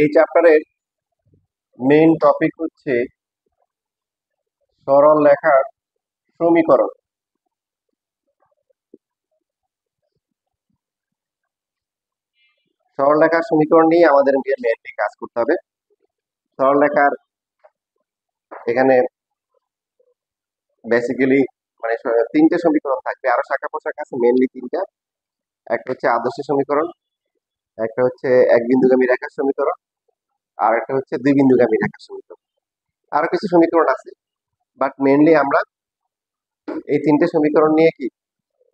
এই চ্যাপ্টারের main topic হচ্ছে সরল রেখার সমীকরণ। সরল রেখার সমীকরণ নিয়ে আমাদের মেইনলি কাজ করতে হবে। সরল রেখার এখানে বেসিক্যালি মানে তিনটে সমীকরণ থাকবে, আরো শাখা প্রশাখা আছে, মেইনলি তিনটা। একটা হচ্ছে আদর্শ সমীকরণ, একটা হচ্ছে এক বিন্দুগামী রেখার সমীকরণ, আর একটা হচ্ছে দুই বিন্দুগামী রেখার সমীকরণ। আরো কিছু সমীকরণ আছে, বাট মেইনলি আমরা এই তিনটে সমীকরণ নিয়ে কি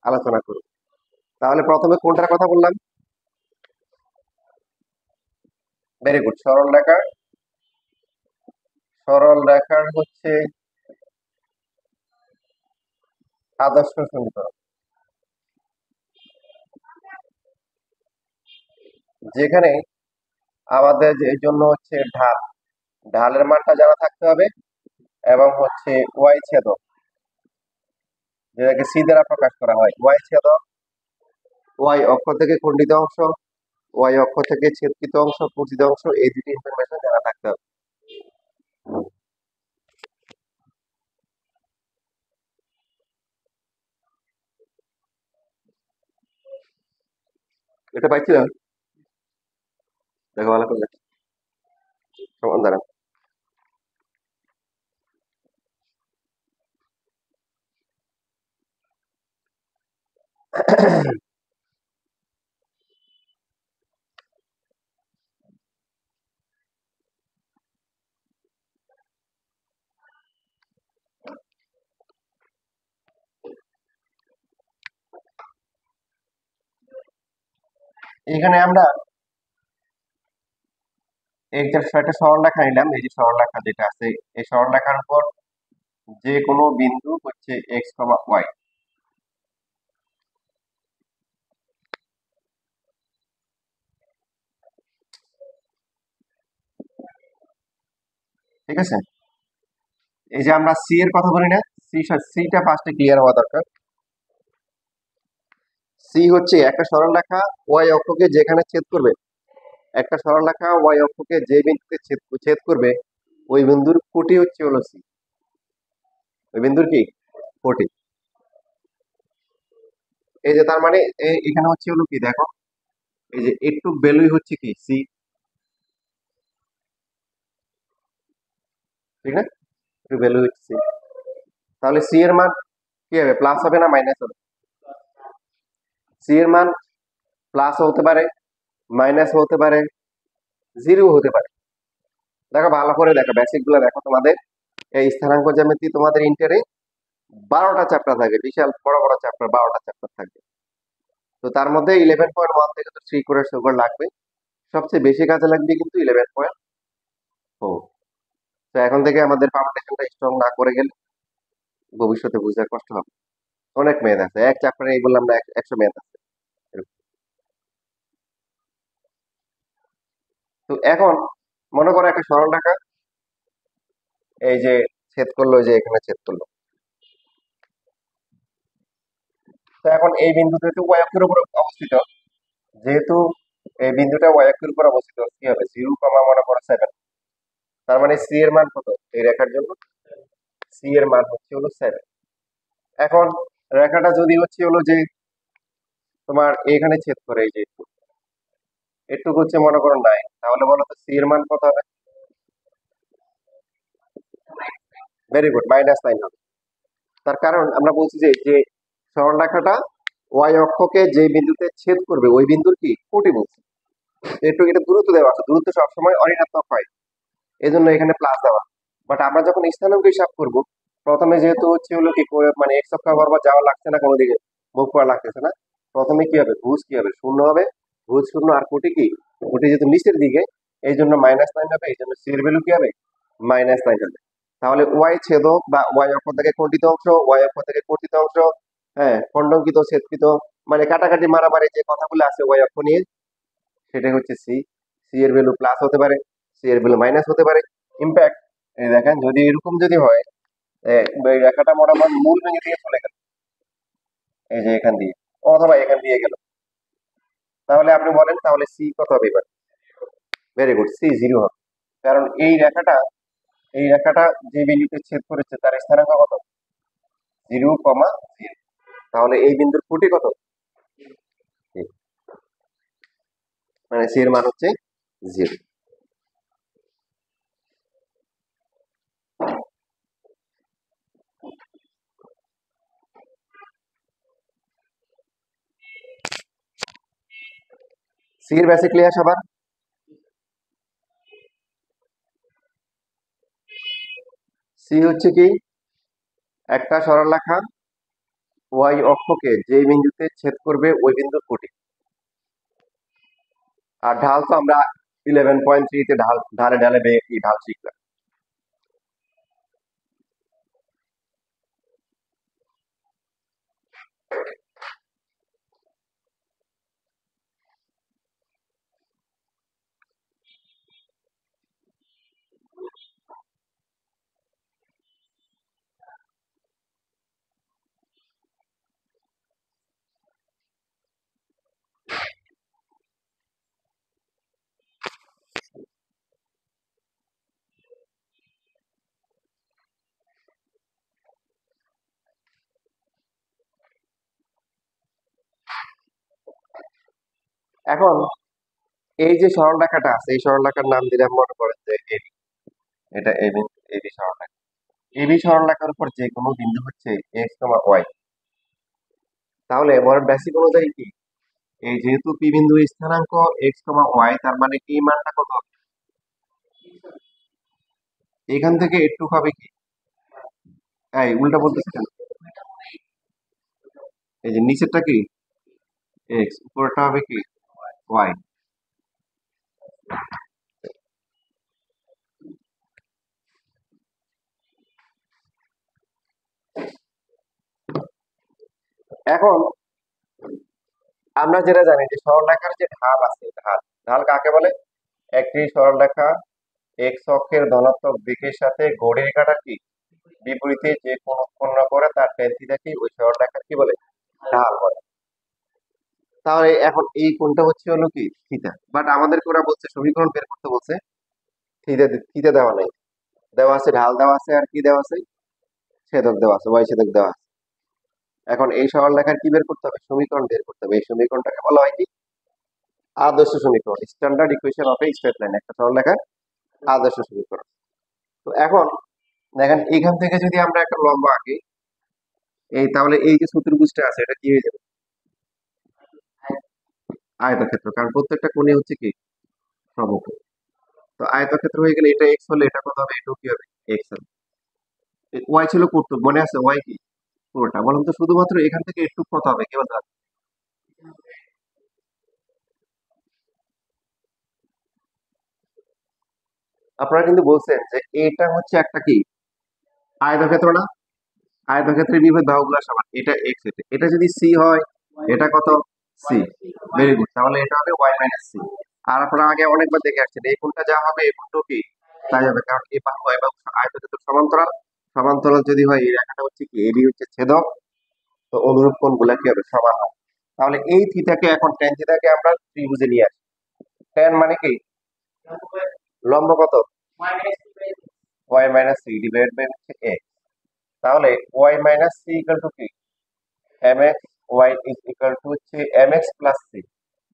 আলোচনা করব। তাহলে প্রথমে কোনটার কথা বললাম? ভেরি গুড, সরল রেখার হচ্ছে আদর্শ সমীকরণ, যেখানে আমাদের এর জন্য হচ্ছে ঢালের মানটা জানা থাকতে হবে, এবং হচ্ছে ওয়াই ছেদক, যেটাকে সি দ্বারা প্রকাশ করা হয়। ওয়াই ছেদক, ওয়াই অক্ষ থেকে খণ্ডিত অংশ, ওয়াই অক্ষ থেকে ছেদকৃত অংশ, পতিত অংশ, এই দুটি ইনফরমেশন জানা থাকতে হবে। এটা পাইছিলাম, দেখো ভালো করে সমান দাঁড়ান। এখানে আমরা একটা সরল রেখা নিলাম। এই যে সরল রেখা যেটা আছে, এই সরল রেখার উপর যে কোনো বিন্দু হচ্ছে এক্স কমা ওয়াই। ঠিক আছে, এই যে আমরা সি এর কথা বলি না, সিটা ফার্স্টে ক্লিয়ার হওয়া দরকার। সি হচ্ছে একটা সরল রেখা ওয়াই অক্ষকে যেখানে ছেদ করবে, একটা সরল রেখা ওয়াই অক্ষকে যে বিন্দুতে ছেদ করবে, ওই বিন্দুর কোটি হচ্ছে হলো সি। ওই বিন্দুর কি কোটি। এই যে তার মানে এখানে হচ্ছে হলো কি, দেখো এই যে একটু ভ্যালুই হচ্ছে কি সি, ঠিক না? একটু ভ্যালু হচ্ছে সি। তাহলে সি এর মান কি হবে, প্লাস হবে না মাইনাস হবে? সি এর মান প্লাস হতে পারে, মাইনাস হতে পারে, জিরো হতে পারে। দেখো ভালো করে দেখো, বেসিক গুলো দেখো। তোমাদের এই স্থানাঙ্ক জ্যামিতি তোমাদের ইন্টারে 12টা চ্যাপ্টার থাকে, বিশাল বড় বড় চ্যাপ্টার, 12টা চ্যাপ্টার থাকবে। তো তার মধ্যে 11.1 থেকে তো 3 করে সুগার লাগবে। সবচেয়ে বেশি কাজে লাগবে কিন্তু 11.4। তো এখন থেকে আমাদের ফাউন্ডেশনটা স্ট্রং না করে গেলে ভবিষ্যতে বুঝতে কষ্ট হবে। অনেক ম্যাথ আছে, এক চ্যাপ্টারে এই বললাম না 100 ম্যাথ আছে এরকম। তো এখন মনে করো একটা সরল রেখা এই যে ছেদ করলো, এই যে এখানে ছেদ করলো। তো এখন এই বিন্দুতে তো ওয়াই অক্ষের উপর অবস্থিত, যেহেতু এই বিন্দুটা ওয়াই অক্ষের উপর অবস্থিত, কি হবে, 0, মনে করো 7। তার মানে সি এর মান কত এই রেখার জন্য? সি এর মান হচ্ছে হলো 7। এখন রেখাটা যদি হচ্ছে হলো যে তোমার এখানে ছেদ করে, এই যে একটু হচ্ছে মনে করো 9, তাহলে বলো তো সি এর মান কত হবে? ভেরি গুড, -9 হবে। তার কারণ আমরা বলছি যে যে সরল রেখাটা ওয়াই অক্ষকে যে বিন্দুতে ছেদ করবে, ওই বিন্দুর কি কোটি বলছে। একটু এটা দূরত্ব দেওয়া আছে, দূরত্ব সবসময় অঋণাত্মক হয়, এই জন্য এখানে প্লাস দেওয়া। বাট আমরা যখন স্থানাঙ্ক হিসাব করব, প্রথমে যেহেতু হচ্ছে হলো কি মানে এক্স অক্ষ বরাবর যাওয়া লাগছে না, কোনো দিকে মুভ করা লাগতেছে না, প্রথমে কি হবে, ভুজ কি হবে, শূন্য হবে। ভুজ শূন্য, আর কোটি কি, কোটি যেহেতু নিচের দিকে, এই জন্য -9 হবে। এই জন্য সি এর ভ্যালু কি হবে, -9 হবে। তাহলে ওয়াই ছেদক বা ওয়াই অক্ষ থেকে খণ্ডিত অংশ, ওয়াই অক্ষ থেকে কর্তিত অংশ, হ্যাঁ, খণ্ডঙ্কিত ছেদকৃত, মানে কাটাকাটি মারামারি যে কথাগুলো আছে ওয়াই অক্ষ নিয়ে, সেটাই হচ্ছে সি। সি এর ভ্যালু প্লাস হতে পারে, সি এর ভ্যালু মাইনাস হতে পারে। ইম্প্যাক্ট এই দেখেন, যদি এরকম যদি হয়, এই রেখাটা মোটামুটি মূল ভেঙে দিয়ে চলে গেল, এই যে এখান দিয়ে, অথবা এখান দিয়ে গেল, তাহলে আপনি বলেন তাহলে সি কত হবে এবার? ভেরি গুড, সি জিরো হবে। কারণ এই রেখাটা যে বিন্দুতে ছেদ করেছে তার স্থানাঙ্ক কত? 0,0। তাহলে এই বিন্দুর কোটি কত? এই, মানে সি এর মান হচ্ছে 0। সি এর বেসিক ক্লিয়ার সবার? সি হচ্ছে কি, একটা সরলরেখা ওয়াই অক্ষকে যে বিন্দুতে ছেদ করবে ওই বিন্দুর কোটি। আর ঢাল তো আমরা 11.3 তে ঢালে ঢালে কি ঢাল শিখলাম। এখন এই যে সরলরেখাটা আছে এই সরলরেখার নাম দিলাম মনে করেন যে এবি। এটা এবি, এবি সরলরেখা। এবি সরলরেখার উপর যে কোনো বিন্দু হচ্ছে এক্স কমা ওয়াই। তাহলে বলের বেসিক অনুযায়ী কি, এই যেহেতু পি বিন্দুর স্থানাঙ্ক এক্স কমা ওয়াই, তার মানে এই মানটা কত হবে? এখান থেকে একটু হবে কি, এই উল্টা বলতেছে কেন? এই যে নিচেরটা কি এক্স, উপরেরটা হবে কি ওয়াই। এখন আমরা যেটা জানি যে সরলরেখার যে ঢাল আছে, ঢাল ঢাল কাকে বলে? একটি সরলরেখা এক্স অক্ষের ধনাত্মক দিকের সাথে ঘড়ির কাঁটার কি বিপরীতে যে কোণ উৎপন্ন করে তার টেন থিটাকে ওই সরলরেখার কি বলে? ঢাল বলে। তাহলে এখন এই কোণটা হচ্ছে হলো কি থিটা, বাট আমাদেরকে ওরা বলছে সমীকরণ বের করতে বলছে থিটা, থিটা দেওয়া নেই, দেওয়া আছে ঢাল দেওয়া আছে আর কি দেওয়া আছে, ছেদক দেওয়া আছে, ওয়াই ছেদক দেওয়া আছে। এখন এই সরলরেখার কি বের করতে হবে? সমীকরণ বের করতে হবে। এই সমীকরণটাকে বলা হয় কি আদর্শ সমীকরণ, standard equation of A straight line, একটা সরলরেখার আদর্শ সমীকরণ। তো এখন দেখেন এখান থেকে যদি আমরা একটা লম্ব আঁকি, এই তাহলে এই যে চতুর্ভুজটা আছে এটা কি হয়ে যাবে? আয়তক্ষেত্র, কারণ প্রত্যেকটা কোণে হচ্ছে কি সমকোণ। তো আয়তক্ষেত্র হয়ে গেলে এটা এক্স হলে এটা কত হবে? এটাও কি হবে? এক্স হবে। ওয়াই ছিল কটুক, মনে আছে ওয়াই কি পুরোটা, বলুন তো শুধুমাত্র এখান থেকে একটু কত হবে কি বলতে পারবেন? আপনারা কিন্তু বলছেন যে এটা হচ্ছে একটা কি আয়তক্ষেত্র না, আয়তক্ষেত্রের বিপরীত বাহুগুলো সমান, এটা এক্স, এটা এটা যদি সি হয়, এটা কত? সি। ভেরি গুড, তাহলে এটা হবে ওয়াই মাইনাস সি। আর আপনারা আগে অনেকবার দেখে আসছেন এই কোণটা যা হবে এই কোণটাও কি তাই হবে, কারণ এই বাহু এবং আয়তক্ষেত্র সমান্তরাল, সমান্তরাল যদি হয় এই রেখাটা হচ্ছে কি এবি হচ্ছে ছেদক, তো অনুরূপ কোণগুলা কি হবে? সমান হয়। তাহলে এই থিটাকে এখন টেন থিটাকে আমরা ত্রিভুজে নিয়ে আসি। টেন মানে কি লম্ব কত? Y minus C divide by হচ্ছে এ। তাহলে Y minus C equal to কি M X, Y is equal to হচ্ছে এম এক্স প্লাস সি।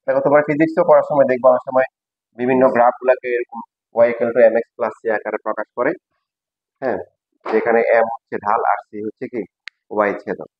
দেখো তোমার ফিজিক্সও পড়ার সময় দেখবো অনেক সময় বিভিন্ন গ্রাফ গুলাকে এরকম y equal to M x plus c আকারে প্রকাশ করে। হ্যাঁ, যেখানে এম হচ্ছে ঢাল আর সি হচ্ছে কি ওয়াই ছেদক।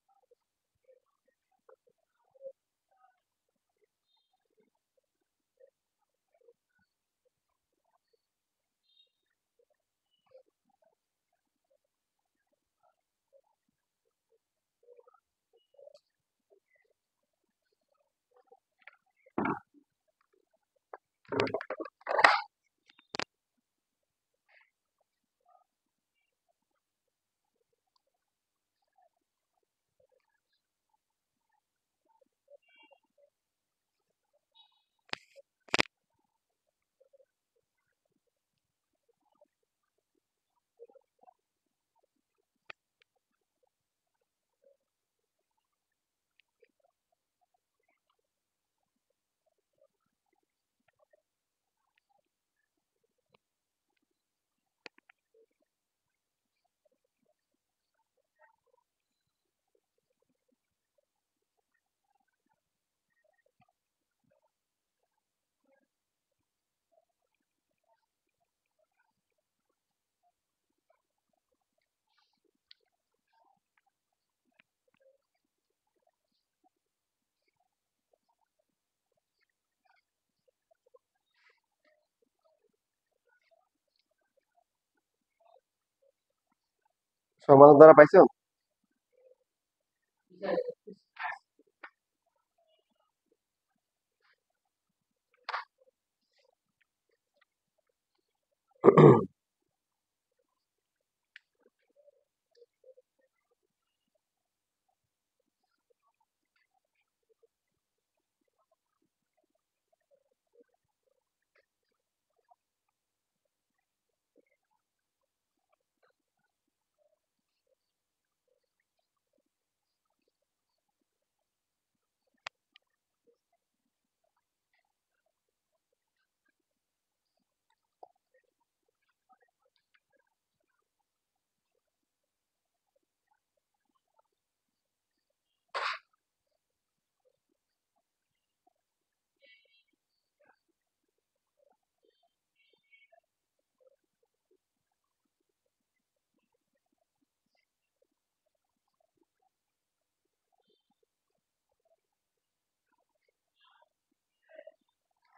সমাধান দ্বারা পাইছো?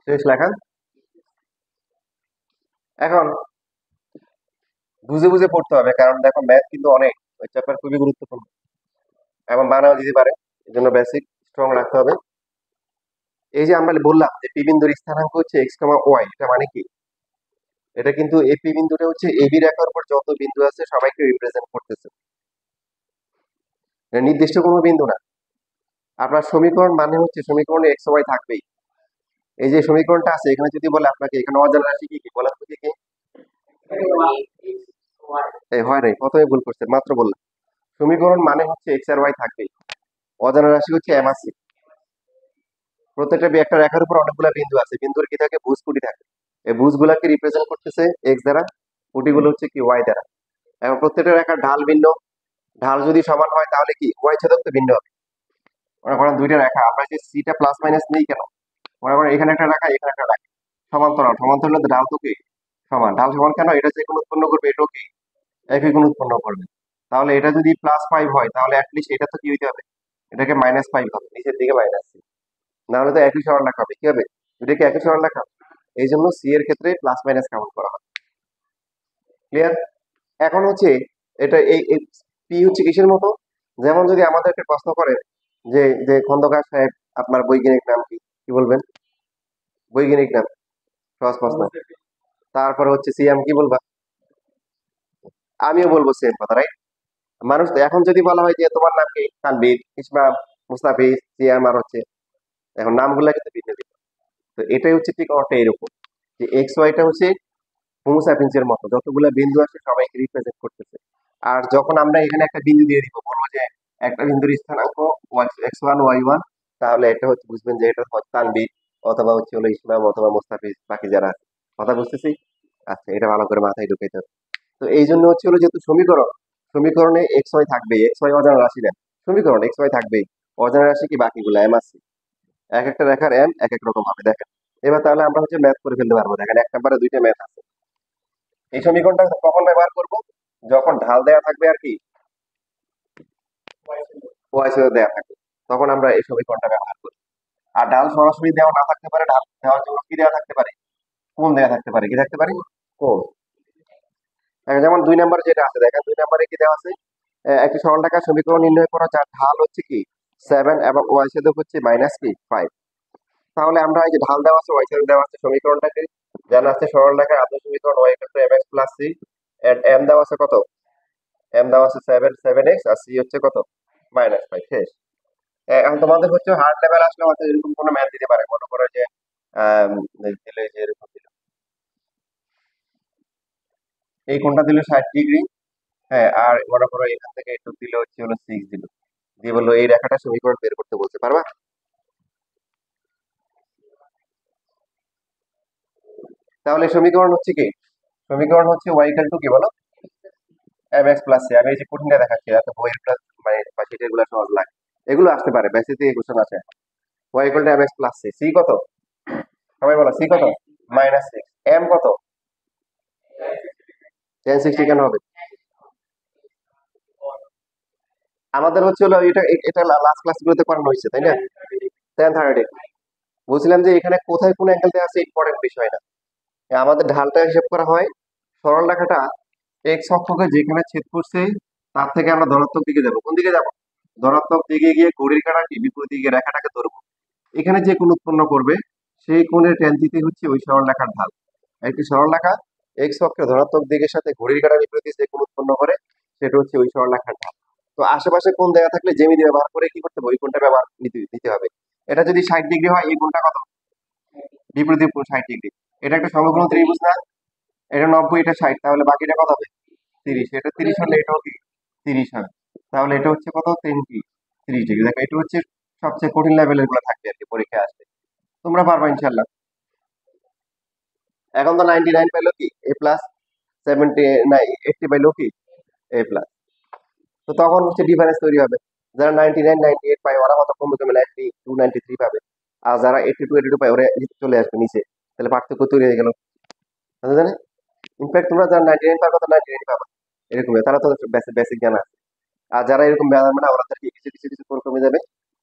শেষ লেখা। এখন বুঝে বুঝে পড়তে হবে, কারণ দেখো ম্যাথ কিন্তু অনেক, ওই চ্যাপ্টার খুবই গুরুত্বপূর্ণ এবং বানাও দিতে পারে, এই জন্য বেসিক স্ট্রং রাখতে হবে। এই যে আমরা বললাম যে পি বিন্দুর স্থানাঙ্ক হচ্ছে এক্স কমা ওয়াই, এটা মানে কি? এটা কিন্তু এই পি বিন্দুটা হচ্ছে এবি রেখার উপর যত বিন্দু আছে সবাইকে রিপ্রেজেন্ট করতেছে, এটা নির্দিষ্ট কোনো বিন্দু না। আপনার সমীকরণ মানে হচ্ছে সমীকরণে এক্স ওয়াই থাকবেই। এই যে সমীকরণটা আছে এখানে যদি বলে আপনাকে এখানে অজানা রাশি কি কি বলেন তো, কি কি? এই হয় নাই, প্রথমে ভুল করছেন, মাত্র বললাম সমীকরণ মানে হচ্ছে এক্স আর ওয়াই থাকবেই, অজানা রাশি হচ্ছে এম আছে। প্রত্যেকটা একটা রেখার উপর অনেকগুলো বিন্দু আছে, বিন্দুর কি থাকে? ভুজ কুটি থাকে। এই ভুজগুলাকে রিপ্রেজেন্ট করতেছে এক্স দ্বারা, কুটিগুলো হচ্ছে কি ওয়াই দ্বারা। এখন প্রত্যেকটা রেখার ঢাল ভিন্ন, ঢাল যদি সমান হয় তাহলে কি ওয়াই ছেদক তো ভিন্ন হবে। মনে করেন দুইটা রেখা, আমরা যে সিটা প্লাস মাইনাস নেই কেন? মনে করেন এখানে একটা রেখা এখানে একটা রেখা, সমান্তরাল, সমান্তরাল হলে ঢাল তো কি সমান, ঢাল সমান কেন? এটা যে কোন উৎপন্ন করবে এটাও কি একই কোণ উৎপন্ন করবে। তাহলে এটা যদি +5 হয় তাহলে অ্যাটলিস্ট এটা তো কি হইতে হবে? এটাকে -5 হবে, নিচের দিকে মাইনাস। না হলে তো একই সরল রেখা হবে, কি হবে? দুইটাকে একই সরল রেখা, এই জন্য সি এর ক্ষেত্রে প্লাস মাইনাস কাউন্ট করা হয়। ক্লিয়ার? এখন হচ্ছে এটা এই পি হচ্ছে কিসের মতো? যেমন যদি আমাদেরকে প্রশ্ন করে যে যে খন্দকার সাহেব আপনার বৈজ্ঞানিক নাম কি, কি বলবেন? বৈজ্ঞানিক নাম, সহজ প্রশ্ন। তারপর হচ্ছে সিএম কি বলবা? আমিও বলবো সেম কথা, রাইট? মানুষ তো এখন যদি বলা হয় যে তোমার নাম কি, তানভীর, ইসমাম, মুস্তাফিজ, সিয়াম আর হচ্ছে, এখন নামগুলা কিন্তু ভিন্ন ভিন্ন। তো এটাই হচ্ছে ঠিক অর্থে এরকম যে এক্স ওয়াইটা হচ্ছে হোমো স্যাপিয়েন্সের মতো, যতগুলা বিন্দু আছে সবাইকে রিপ্রেজেন্ট করতেছে। আর যখন আমরা এখানে একটা বিন্দু দিয়ে দিব, বলবো যে একটা বিন্দুর স্থানাঙ্ক এক্স ওয়ান ওয়াই ওয়ান, তাহলে এটা হচ্ছে বুঝবেন যে এটা হচ্ছে তানভীর, অথবা হচ্ছে হলো ইসলাম, অথবা মুস্তাফিজ, বাকি যারা আছে। কথা বুঝতেছি? আচ্ছা, এটা ভালো করে মাথায় ঢুকাইতে হবে। তো এই জন্য হচ্ছে হলো যেহেতু সমীকরণ, সমীকরণে এক্স ওয়াই থাকবে, এক্স ওয়াই অজানা রাশি না, সমীকরণ এক্স ওয়াই থাকবেই, অজানা রাশি কি বাকিগুলো এম আছে। এক একটা রেখার এম এক এক রকম হবে, দেখেন। এবার তাহলে আমরা হচ্ছে ম্যাথ করে ফেলতে পারবো, দেখেন এক নম্বরে দুইটা ম্যাথ আছে। এই সমীকরণটা কখন ব্যবহার করব? যখন ঢাল দেওয়া থাকবে আর কি ওয়াই দেওয়া থাকবে, তখন আমরা এই সমীকরণটা ব্যবহার করি। আর ঢাল সরাসরি দেওয়া না থাকতে পারে, ঢাল দেওয়ার জন্য কি দেওয়া থাকতে পারে? কোণ দেওয়া থাকতে পারে, কি থাকতে পারে? কোণ। যেমন 2 নম্বর যেটা আছে, দেখেন 2 নম্বরে কি দেওয়া আছে? একটি সরল রেখার সমীকরণ নির্ণয় করা যার ঢাল হচ্ছে কি 7 এবং ওয়াই ছেদক হচ্ছে মাইনাস কি 5। তাহলে আমরা এই যে ঢাল দেওয়া আছে, ওয়াই ছেদক দেওয়া আছে, সমীকরণটাকে জানা আছে সরল রেখার আদর্শ সমীকরণ y mx plus c, and m দেওয়া আছে কত? m দেওয়া আছে 7x, আর c হচ্ছে কত? -5। শেষ। এখন তোমাদের হচ্ছে হার্ড লেভেল আসলে হয়তো এরকম কোনো ম্যাথ দিতে পারে, মনে করো যে দিলে যে এরকম দিল, এই কোণটা দিল 60 ডিগ্রি, হ্যাঁ, আর মনে করো এখান থেকে একটু দিলে হচ্ছে হলো 6 দিল, দিয়ে বললো এই রেখাটা সমীকরণ বের করতে বলতে পারবা? তাহলে সমীকরণ হচ্ছে কি? সমীকরণ হচ্ছে y ইকুয়াল টু কি বলো? mx plus c। আমি এই যে কঠিনটা দেখাচ্ছি, যাতে বইয়ের প্লাস মানে পাশে এগুলো সহজ লাগে, এগুলো আসতে পারে বেসিক থেকে কোশ্চেন আছে। y equal to mx plus c, c কত? সবাই বলো c কত? -6। m কত? 1060 কেন হবে? আমাদের হচ্ছে হলো এটা এটা লাস্ট ক্লাসগুলোতে করানো হয়েছে, তাই না? 1030। বলছিলাম যে এখানে কোথায় কোন অ্যাঙ্গেল দেওয়া আছে ইম্পর্টেন্ট বিষয় না, আমাদের ঢালটা হিসাব করা হয় সরল রেখাটা এক্স অক্ষকে যেখানে ছেদ করছে তার থেকে আমরা ধনাত্মক দিকে যাব। কোন দিকে যাব? ধনাত্মক দিকে গিয়ে ঘড়ির কাঁটা কি বিপরীত দিকে রেখাটাকে ধরবো। এখানে যে কোণ উৎপন্ন করবে সেই কোণের ট্যান থিটা হচ্ছে ওই সরলরেখার ঢাল। একটি সরলরেখা এক্স অক্ষের ধনাত্মক দিকের সাথে ঘড়ির কাঁটার বিপরীতে যে কোণ উৎপন্ন করে সেটা হচ্ছে ওই সরলরেখার ঢাল। তো আশেপাশে কোণ দেওয়া থাকলে জ্যামিতি ব্যবহার করে কি করতে হবে? ওই কোণটা ব্যবহার নিতে হবে। এটা যদি 60 ডিগ্রি হয় এই কোণটা কত? বিপরীত কোণ 60 ডিগ্রি। এটা একটা সমকোণ ত্রিভুজ না? এটা 90, এটা 60, তাহলে বাকিটা কত হবে? 30। এটা 30 হলে এটাও কি 30 হবে। তাহলে এটা হচ্ছে কত? 30 ডিগ্রি। দেখো এটা হচ্ছে সবচেয়ে কঠিন লেভেলের গুলো থাকবে আর কি পরীক্ষায় আসবে। তোমরা পারবা ইনশাল্লাহ। এখন তো 99 পাইলো কি এ প্লাস, 70 না 80 পাইলো কি এ প্লাস। তো তখন হচ্ছে ডিফারেন্স তৈরি হবে। যারা 99 98 পায় ওরা কত কমে কমে 92 93 পাবে, আর যারা 82 82 পায় ওরা চলে আসবে নিচে। তাহলে পার্থক্য তৈরি হয়ে গেল, বুঝা যায় না? ইনফ্যাক্ট তোমরা যারা 99 পাবে কত 99 পাবা এরকম, তারা তো বেসিক জ্ঞান আছে। আর যারা এরকম জানবে না ওরা তার কিছু কিছু কিছু করে কমে যাবে,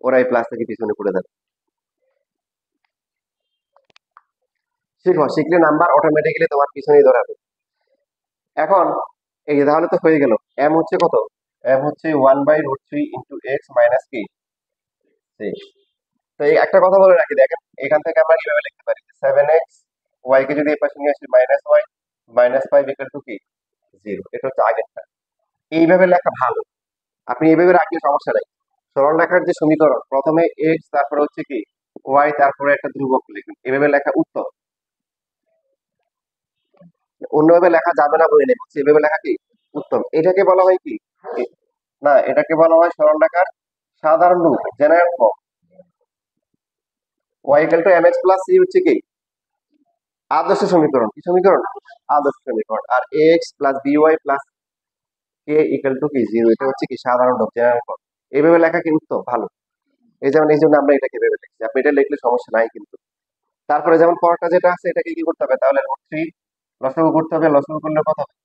ওরা এই প্লাস থেকে পিছনে পড়ে যাবে। শিখো, শিখলে নাম্বার অটোমেটিক্যালি তোমার পিছনেই ধরাবে। এখন এই যে তাহলে তো হয়ে গেল, এম হচ্ছে কত? এম হচ্ছে 1/√3 ইন্টু এক্স মাইনাস কি 6। তো এই একটা কথা বলে রাখি, দেখেন এখান থেকে আমরা কিভাবে লিখতে পারি? 7x ওয়াই কে যদি এই পাশে নিয়ে আসি minus y minus 5 equal to কি 0। এটা হচ্ছে আগেরটা। এইভাবে লেখা ভালো, আপনি এইভাবে রাখলে সমস্যা নাই। সরল রেখার যে সমীকরণ, প্রথমে এক্স তারপরে হচ্ছে কি ওয়াই তারপরে একটা ধ্রুবক লিখুন, এভাবে লেখা উত্তম। অন্যভাবে লেখা যাবে না বলে নেই, বলছি এভাবে লেখা কি উত্তম। এটাকে বলা হয় কি না, এটাকে বলা হয় সরল রেখার সাধারণ রূপ, general form. Y equal to M x plus C হচ্ছে কি আদর্শ সমীকরণ। কি সমীকরণ? আদর্শ সমীকরণ। আর X plus B Y plus K equal to কি 0, এটা হচ্ছে কি সাধারণ রূপ, জেনারেল ফর্ম। এইভাবে লেখা কি উত্তম ভালো। এই যেমন এই জন্য আমরা এটাকে ভেবে লিখছি, আপনি এটা লিখলে সমস্যা নাই কিন্তু। তারপরে যেমন পরটা যেটা আছে এটাকে কি করতে হবে? তাহলে √3 লসাগু করতে হবে। লসাগু করলে কত হবে?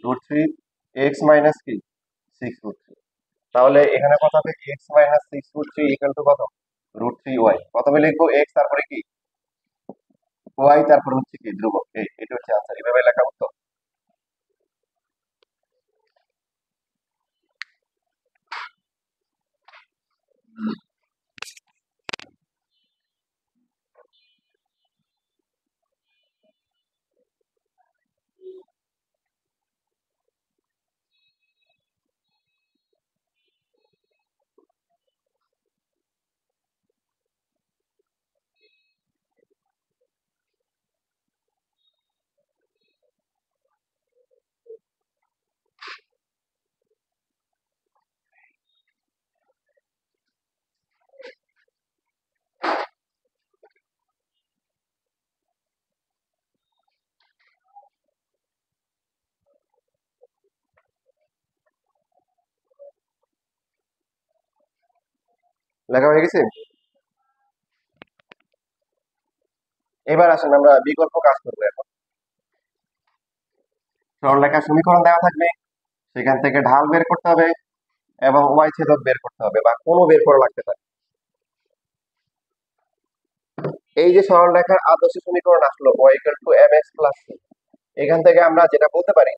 √3 এক্স মাইনাস কি 6√3। তাহলে এখানে কত হবে? এক্স মাইনাস 6√3 ইকুয়াল টু কত? √3 ওয়াই। প্রথমে লিখবো এক্স তারপরে কি ওয়াই তারপরে হচ্ছে কি ধ্রুবক। এটা হচ্ছে আনসার। এভাবে লেখা উত্তম। লেখা হয়ে গেছে। এবার আসেন আমরা বিকল্প কাজ করবো এখন। সরলরেখার সমীকরণ দেওয়া থাকবে, সেখান থেকে ঢাল বের করতে হবে এবং ওয়াই ছেদক বের করতে হবে, বা কোনো বের করা লাগতে পারে। এই যে সরলরেখার আদর্শ সমীকরণ আসলো y equal to M x plus c, এখান থেকে আমরা যেটা বলতে পারি,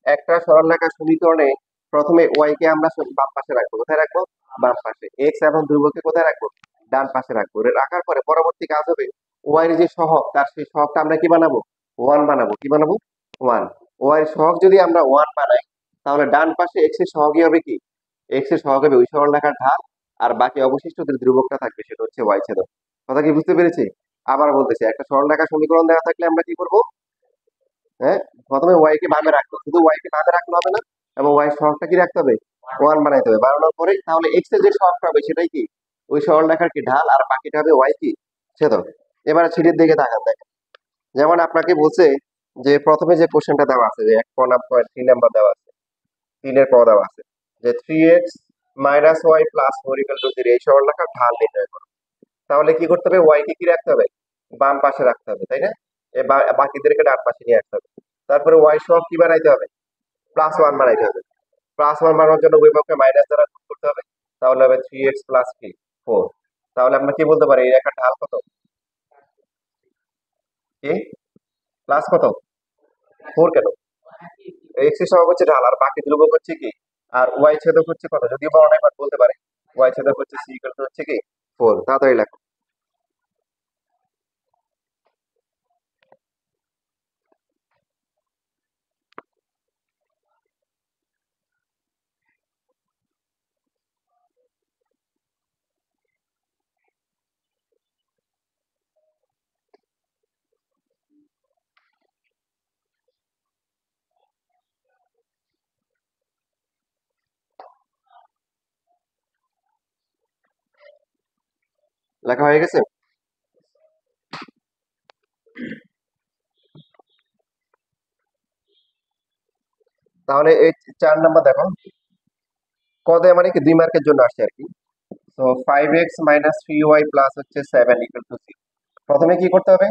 একটা সরলরেখার সমীকরণে প্রথমে ওয়াই কে আমরা বাম পাশে রাখবো। কোথায় রাখবো? বাম পাশে। এক্স এবং ধ্রুবকে কোথায় রাখবো? ডান পাশে রাখবো। রাখার পরে পরবর্তী কাজ হবে ওয়াই এর যে সহগ, তার সেই সহগটা আমরা কি বানাবো? ওয়ান বানাবো। কি বানাবো? ওয়ান। ওয়াই এর সহগ যদি আমরা ওয়ান বানাই, তাহলে ডান পাশে এক্স এর সহগই হবে কি? এক্স এর সহগ হবে ওই সরলরেখার ঢাল, আর বাকি অবশিষ্ট যে ধ্রুবকটা থাকবে সেটা হচ্ছে ওয়াই ছেদক। কথা কি বুঝতে পেরেছি? আবার বলতেছি, একটা সরলরেখার সমীকরণ দেওয়া থাকলে আমরা কি করবো? হ্যাঁ, প্রথমে ওয়াই কে বামে রাখবো, শুধু ওয়াই কে বামে রাখলে হবে না, এবং ওয়াই সহগটা কি রাখতে হবে? ওয়ান বানাইতে হবে। বানানোর পরে তাহলে এক্স এর যে সহগটা হবে সেটাই কি ওই সরলরেখার কি ঢাল, আর বাকিটা হবে ওয়াই কি ছেদক। এবারে ছিটের দিকে তাকান, দেখেন যেমন আপনাকে বলছে যে প্রথমে যে কোশ্চেনটা দেওয়া আছে, যে 1.3 নাম্বার দেওয়া আছে, 3-এর ক দেওয়া আছে যে 3x minus y plus 4 equal to 0, এই সরলরেখার ঢাল নির্ণয় করো। তাহলে কি করতে হবে? ওয়াই কে কি রাখতে হবে? বাম পাশে রাখতে হবে, তাই না? বাকিদেরকে ডান পাশে নিয়ে আসতে হবে। তারপরে ওয়াই সহগ কি বানাইতে হবে? +1 বানাইতে হবে। +1 বানানোর জন্য উভয় পক্ষে মাইনাস দ্বারা গুণ করতে হবে। তাহলে হবে 3x প্লাস কি 4। তাহলে আমরা কি বলতে পারি এই রেখার ঢাল কত? কি প্লাস কত? 4 কেন? এক্স এর সহগ হচ্ছে ঢাল, আর বাকি ধ্রুবক হচ্ছে কি, আর ওয়াই ছেদক হচ্ছে কত, যদিও বড় না বাট বলতে পারে ওয়াই ছেদক হচ্ছে সি ইকুয়াল টু হচ্ছে কি 4। তাড়াতাড়ি লেখো। লেখা হয়ে গেছে? তাহলে এই 4 নাম্বার দেখো, কদে মানে কি 2 মার্কের জন্য আসছে আর কি। তো 5x মাইনাস 3y প্লাস হচ্ছে 7 ইকুয়াল টু 0। প্রথমে কি করতে হবে,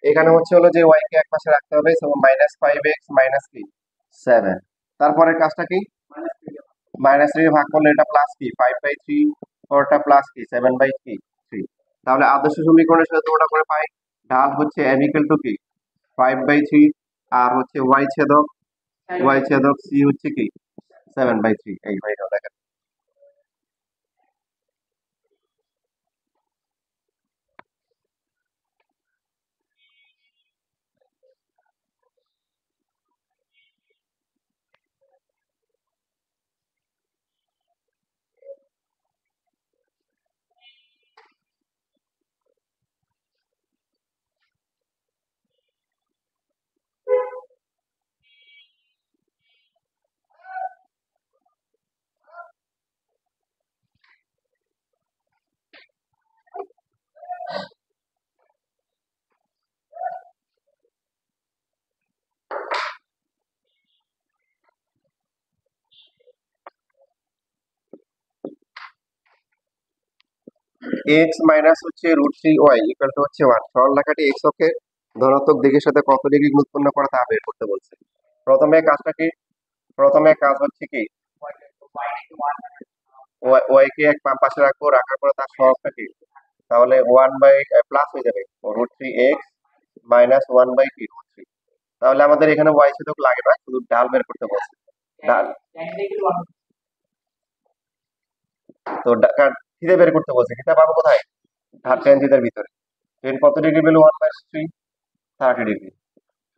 এখানে হচ্ছে হলো যে y কে এক পাশে রাখতে হবে, সো মাইনাস 5x মাইনাস কি 7। তারপরের কাজটা কি, মাইনাস 3 ভাগ করলে এটা প্লাস কি 5/3, ওটা প্লাস কি 7/3। তাহলে আদর্শ সমীকরণের সাথে তুলনা করে পাই ঢাল হচ্ছে m ইকুয়াল টু কি 5/3, আর হচ্ছে y ছেদক c হচ্ছে কি 7/3। এই ভাই দেখেন, x মাইনাস হচ্ছে √3y ইকুয়াল টু হচ্ছে 1। সরল রেখাটি x অক্ষে ধনাত্মক দিকের সাথে কত ডিগ্রি কোণ উৎপন্ন করে তা বের করতে বলছে। প্রথমে কাজটা কি, প্রথমে কাজ হচ্ছে কি y কে এক বাম পাশে রাখবো, রাখার পরে তার সহগটা কি, তাহলে 1 বাই প্লাস হয়ে যাবে √3x মাইনাস 1/কি √3। তাহলে আমাদের এখানে y ছেদক লাগে না, শুধু ঢাল বের করতে বলছে। ঢাল তো থিতা বের করতে বলছে, থিতা পাবো কোথায়, ঢাল টেন থিতার ভিতরে। টেন কত ডিগ্রি পেলো, 1/3, 30 ডিগ্রি।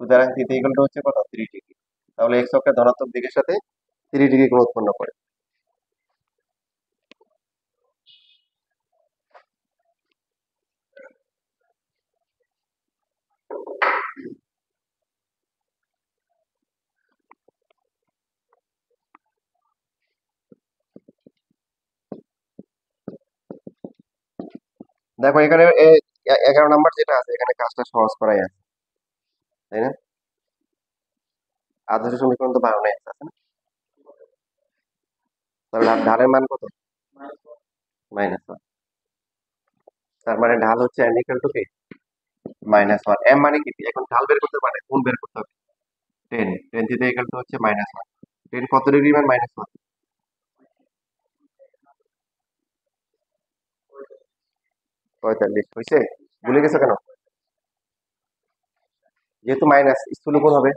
সুতরাং থিতা ইকুয়াল টু হচ্ছে কত 3 ডিগ্রি। তাহলে এক্স অক্ষের ধনাত্মক দিকের সাথে 3 ডিগ্রি কোণ উৎপন্ন করে। দেখো এখানে 11 নাম্বার যেটা আছে, এখানে কাজটা সহজ করাই আছে, তাই না? আদর্শ সমীকরণ তো বানানোই আছে না? তাহলে ঢালের মান কত, -1। তার মানে ঢাল হচ্ছে m ইকুয়াল টু কি -1। m মানে কি, এখন ঢাল বের করতে পারে, কোণ বের করতে হবে 10, 10 থিটা ইকুয়াল টু হচ্ছে -1। 10 কত ডিগ্রি মান, -1, 45 হয়েছে। ভুলে গেছো কেন, যেহেতু মাইনাস স্থূল কোণ হবে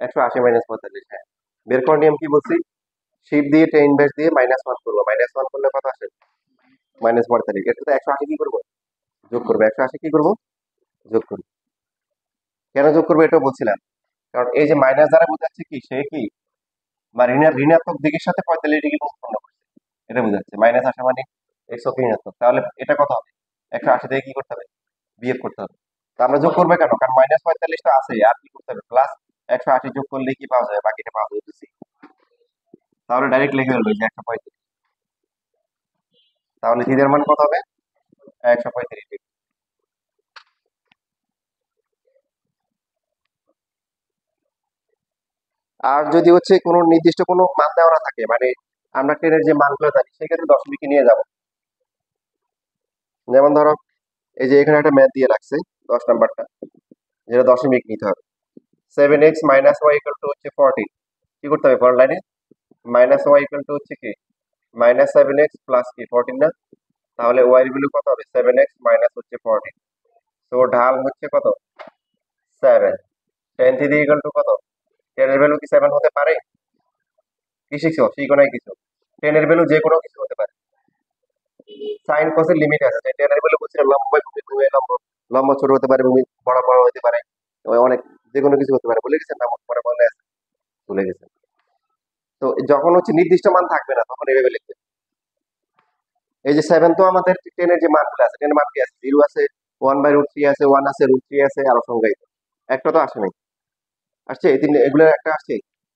180 মাইনাস 45। হ্যাঁ, বের করার নিয়ম কি বলছি, শিপ দিয়ে টেন ইনভার্স দিয়ে -1 করবো, -1 করলে কত আসে -45। এর সাথে 180 কি করবো, যোগ করবো, 180 কি করবো, যোগ করবো। কেন যোগ করবো এটাও বলছিলাম, কারণ এই যে মাইনাস দ্বারা বোঝাচ্ছে কি সে কি বা ঋণাত্মক দিকের সাথে 45 ডিগ্রি কোণ উৎপন্ন করছে, এটা বোঝাচ্ছে। মাইনাস আসা মানে এক্স অক্ষ ঋণাত্মক, তাহলে এটা কত হবে, 180 থেকে কি করতে হবে, বিয়োগ করতে হবে। তা আমরা যোগ করবে কেন, কারণ -45 তো আছে, আর কি করতে হবে, প্লাস 180 যোগ করলে কি পাওয়া যাবে, বাকিটা পাওয়া যাবে। তাহলে ডাইরেক্ট লিখে ফেলবো যে 135। তাহলে থিটার মান কত হবে, 135 ডিগ্রি। আর যদি হচ্ছে কোনো নির্দিষ্ট কোনো মান দেওয়া না থাকে, মানে আমরা টেনের যে মানগুলো জানি সেক্ষেত্রে দশমিকে নিয়ে যাব। যেমন ধরো এই যে এখানে একটা ম্যাথ দিয়ে রাখছে 10 নাম্বারটা, যেটা দশমিক নিতে হবে। 7x minus Y equal to হচ্ছে 14। কি করতে হবে, পরের লাইনে মাইনাস ওয়াই ইকুয়াল টু হচ্ছে কি -7x প্লাস কি 14 না। তাহলে ওয়াই এর ভ্যালু কত হবে, 7x মাইনাস হচ্ছে 14। তো ঢাল হচ্ছে কত 7। tan থিটা ইকুয়াল টু কত? tan এর ভ্যালু কি 7 হতে পারে? কি শিখছো? শিখো নাই কিছু। tan এর ভ্যালু যে কোনো কিছু হতে পারে। sin cos এর লিমিট আছে। tan এর ভ্যালু বলছিলাম লম্ব বাই ভূমি, ভূমি লম্ব, লম্ব ছোট হতে পারে, ভূমি বড় বড় হতে পারে, অনেক যে কোনো কিছু হতে পারে। বলে গেছেন না? পরে বলে আছে, ভুলে গেছেন। তো যখন হচ্ছে নির্দিষ্ট মান থাকবে না তখন এভাবে লিখবে। এই যে 7 তো আমাদের 10 এর যে মানগুলো আছে, 10 এর মান কি আছে? 0 আছে, 1/√3 আছে, 1 আছে, √3 আছে, আরো সংখ্যায়িত। একটা তো আসে নাই। আসছে এই তিন, এগুলো একটা আসছে,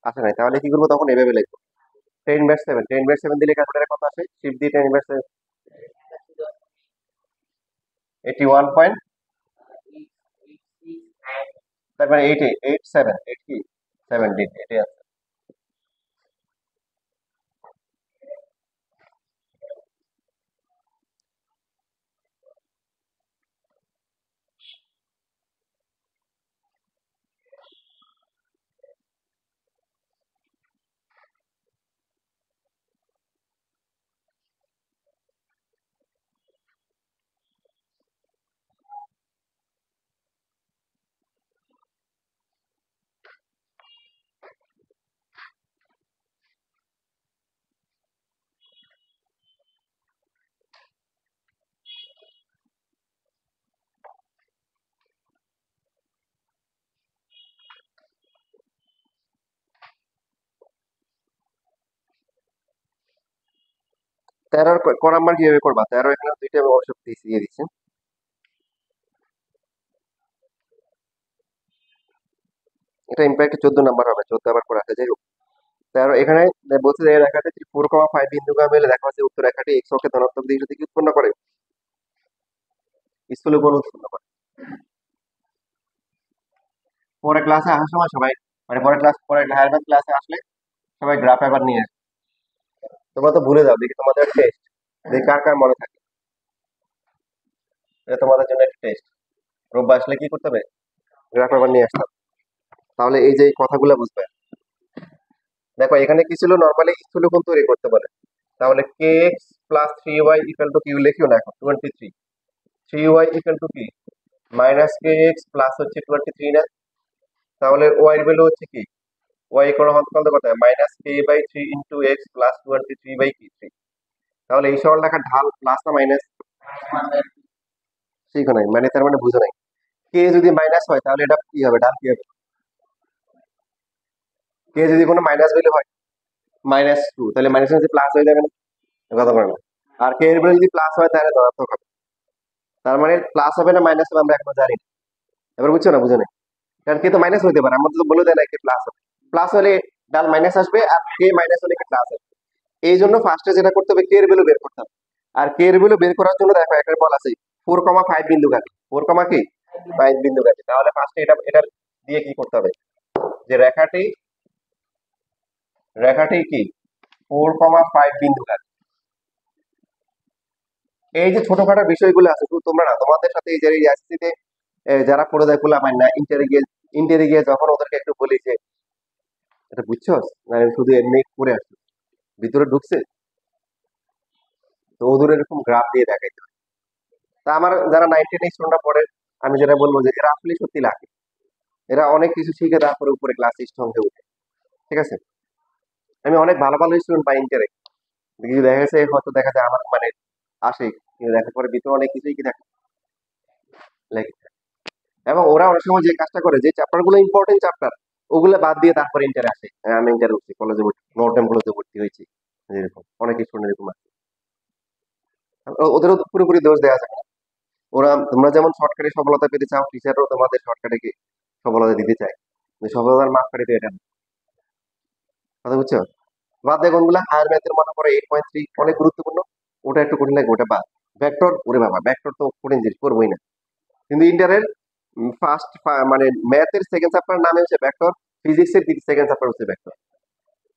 আসে নাই। তাহলে কি করবো? তখন এভাবে লিখবো 10/7। 10/7 দিলে ক্যালকুলেটারে কত আসে? শিফট দিয়ে 10/7, 81 পয়েন্ট, তার মানে 8 8 7 8 কি 17 এটাই আছে। তেরোর ক নাম্বার কিভাবে করবা? 13 এখানে দুইটা অবশ্য দিয়ে দিচ্ছে। এটা ইম্প্যাক্ট 14 নাম্বার হবে, 14 আবার করে আসে। যাই হোক, 13 এখানে বলছে যে এই রেখাটি 4,5 বিন্দুগামী হলে দেখা যাচ্ছে উক্ত রেখাটি x অক্ষে ধনাত্মক দিক থেকে উৎপন্ন করে স্থূল কোণ উৎপন্ন করে। পরে ক্লাসে আসার সময় সবাই, মানে পরে হায়ার ম্যাথ ক্লাসে আসলে সবাই গ্রাফ পেপার নিয়ে আসবে। তোমরা তো ভুলে যাও, দেখি তোমাদের টেস্ট, দেখি কার কার মনে থাকে। এটা তোমাদের জন্য একটা টেস্ট। রোববার আসলে কি করতে হবে? গ্রাফ পেপার নিয়ে আসতে হবে। তাহলে এই যে এই কথাগুলো বুঝবে। দেখো এখানে কি ছিল? নর্মালি স্থূলকোণ তৈরি করতে পারে। তাহলে kx plus 3y equal to Q লিখিও না এখন 23। 3y ইকুয়াল টু কি? মাইনাস kx প্লাস হচ্ছে 23 না? তাহলে y এর ভ্যালু হচ্ছে কি? y কোনো হতে কত? Minus k/3 into x plus 23/3। তাহলে এই সরলরেখার ঢাল প্লাস না মাইনাস? ঠিক নাই, মানে তার মানে বুঝো নাই। কে যদি মাইনাস হয় তাহলে এটা কি হবে? ঢাল কি হবে? কে যদি কোনো মাইনাস ভ্যালু হয়, -2, তাহলে মাইনাস যদি প্লাস হয়ে যাবে না? কথা বলে না। আর কে এর ভ্যালু যদি প্লাস হয় তাহলে ধনাত্মক হবে। তার মানে প্লাস হবে না মাইনাস হবে আমরা এখনো জানি না। এবার বুঝছো না? বুঝো না? কারণ কে তো মাইনাস হইতে পারে, আমাদের তো বলে দেয় না কে প্লাস হবে। প্লাস হলে ডাল মাইনাস আসবে, আর কে মাইনাস হলে কে প্লাস আসবে। এই জন্য ফার্স্টে যেটা করতে হবে, কে এর ভ্যালু বের করতে হবে। আর কে এর ভ্যালু বের করার জন্য দেখো একটা বল আছে 4,5 বিন্দু কাটি, 4, কি 5 বিন্দু কাটি। তাহলে ফার্স্টে এটা দিয়ে কি করতে হবে? যে রেখাটি রেখাটি কি 4,5 বিন্দু কাটি। এই যে ছোটখাটো বিষয়গুলো আছে শুধু তোমরা না, তোমাদের সাথে এই যে এসএসসিতে যারা পড়ে দেয় খোলা পায় না, ইন্টারে গিয়ে যখন ওদেরকে একটু বলি যে এটা বুঝছো না, শুধু এমনি করে আসছো, ভিতরে ঢুকছে, তো ওদের এরকম গ্রাফ দিয়ে দেখাইতে হয়। তা আমার যারা 9-10 স্টুডেন্টরা পড়ে, আমি যেটা বলবো যে এরা আসলে সত্যি লাকি। এরা অনেক কিছু শিখে তারপরে উপরে ক্লাস স্ট্রংকে উঠে। ঠিক আছে? আমি অনেক ভালো ভালো স্টুডেন্ট পাই ইন্টারে, কিছু দেখা গেছে হয়তো দেখা যায় আমার মানে আসে, কিন্তু দেখার পরে ভিতরে অনেক কিছুই কি থাকে like, এবং ওরা অনেক সময় যে কাজটা করে, যে চ্যাপ্টার গুলো ইম্পর্টেন্ট চ্যাপ্টার ওগুলো বাদ দিয়ে তারপরে ইন্টারে আসে। হ্যাঁ, আমি ইন্টারে উঠছি, কলেজে ভর্তি, নর্থ কলেজে ভর্তি হয়েছি, এরকম অনেক স্টুডেন্ট এরকম আছে। ওদেরও তো পুরোপুরি দোষ দেওয়া যায় না। ওরা, তোমরা যেমন শর্টকাটে সফলতা পেতে চাও, টিচারও তোমাদের শর্টকাটে কি সফলতা দিতে চায়। কিন্তু সফলতার মাপকাঠি তো এটা না। কথা বুঝছো? বাদ দেখো কোনগুলা হায়ার ম্যাথের মনে করো 8.3 অনেক গুরুত্বপূর্ণ, ওটা একটু কঠিন লাগে, ওটা বাদ। ভেক্টর, ওরে বাবা ভেক্টর তো কঠিন জিনিস, করবোই না। কিন্তু ইন্টারের ফার্স্ট, মানে ম্যাথের সেকেন্ড চ্যাপ্টার নামে হচ্ছে ভেক্টর, ফিজিক্সের সেকেন্ড চ্যাপ্টার হচ্ছে ভেক্টর।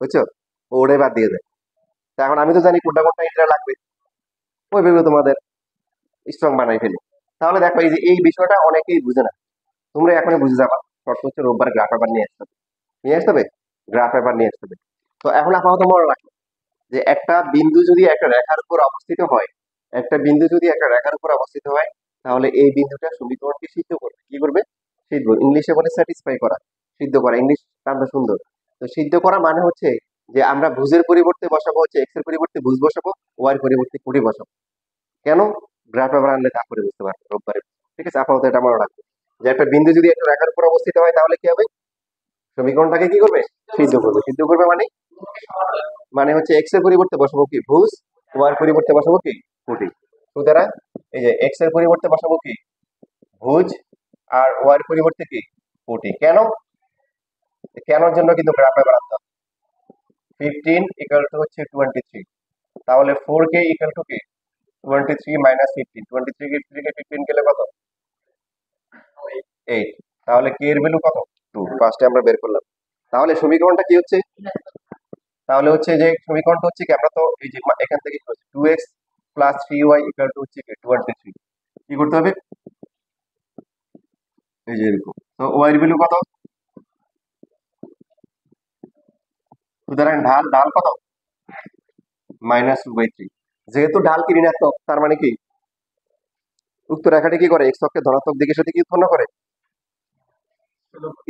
বুঝছো? ওটাই বাদ দিয়ে দেয়। তা এখন আমি তো জানি কোনটা কোনটা ইন্টারে লাগবে, ওইভাবে তোমাদের স্ট্রং বানাই ফেলি। তাহলে দেখো এই যে এই বিষয়টা অনেকেই বুঝে না, তোমরা এখনই বুঝে যাবা। শর্ত হচ্ছে রোববার গ্রাফ পেপার নিয়ে আসতে হবে, নিয়ে আসতে হবে, গ্রাফ পেপার নিয়ে আসতে হবে। তো এখন আপাতত মনে রাখো যে একটা বিন্দু যদি একটা রেখার উপর অবস্থিত হয়, একটা বিন্দু যদি একটা রেখার উপর অবস্থিত হয়, তাহলে এই বিন্দুটা সমীকরণকে সিদ্ধ করবে। কি করবে? সিদ্ধ, ইংলিশে বলে স্যাটিসফাই করা, সিদ্ধ করা, ইংলিশ টার্মটা সুন্দর। তো সিদ্ধ করা মানে হচ্ছে যে আমরা ভুজের পরিবর্তে বসাবো হচ্ছে এক্স এর পরিবর্তে ভুজ বসাবো, ওয়াই এর পরিবর্তে কোটি বসাবো। কেন? গ্রাফ পেপার আনলে তারপরে বুঝতে পারবে রোববারে। ঠিক আছে, আপাতত এটা মনে রাখবে যে একটা বিন্দু যদি একটা রেখার উপর অবস্থিত হয় তাহলে কি হবে? সমীকরণটাকে কি করবে? সিদ্ধ করবে। সিদ্ধ করবে মানে মানে হচ্ছে এক্স এর পরিবর্তে বসাবো কি ভুজ, ওয়াই এর পরিবর্তে বসাবো কি কোটি। সুতরাং এই যে এক্স এর পরিবর্তে বসাবো কি ভুজ, আর ওয়াই এর পরিবর্তে কি কোটি। কেন? কেনর জন্য কিন্তু গ্রাফ পেপার আনতে হবে। 15 ইকুয়াল টু হচ্ছে 23, তাহলে 4k ইকুয়াল টু কি 23 মাইনাস 15, 23 থেকে 15 গেলে কত? 8। তাহলে কে এর ভ্যালু কত? 2। ফার্স্টে আমরা বের করলাম। তাহলে সমীকরণটা কি হচ্ছে? তাহলে হচ্ছে যে সমীকরণটা হচ্ছে কি আমরা তো এই যে এখান থেকে 2x plus 3y equal to হচ্ছে কি 23। কি করতে হবে? এই যে এরকম। তো y এর ভ্যালু কত? সুতরাং ঢাল ঢাল কত? -2/3। যেহেতু ঢাল কি ঋণাত্মক, তার মানে কি উক্ত রেখাটি কি করে? এক্স অক্ষের ধনাত্মক দিকের সাথে কি উৎপন্ন করে?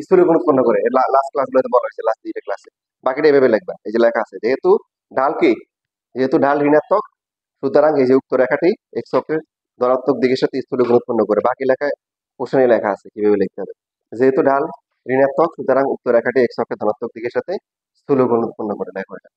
স্থূলকোণ উৎপন্ন করে। লাস্ট ক্লাসগুলোতে বলা হয়েছে, লাস্ট 2টা ক্লাসে। বাকিটা এভাবে লিখবা, এই যে লেখা আছে যেহেতু ঢাল কি, যেহেতু ঢাল ঋণাত্মক, সুতরাং এই যে উক্ত রেখাটি এক্স অক্ষের ধনাত্মক দিকের সাথে স্থূলকোণ উৎপন্ন করে। বাকি লেখায় কোশ্চেনে লেখা আছে কিভাবে লিখতে হবে। যেহেতু ঢাল ঋণাত্মক, সুতরাং উক্ত রেখাটি এক্স অক্ষের ধনাত্মক দিকের সাথে স্থূলকোণ উৎপন্ন করে। লেখো এটা।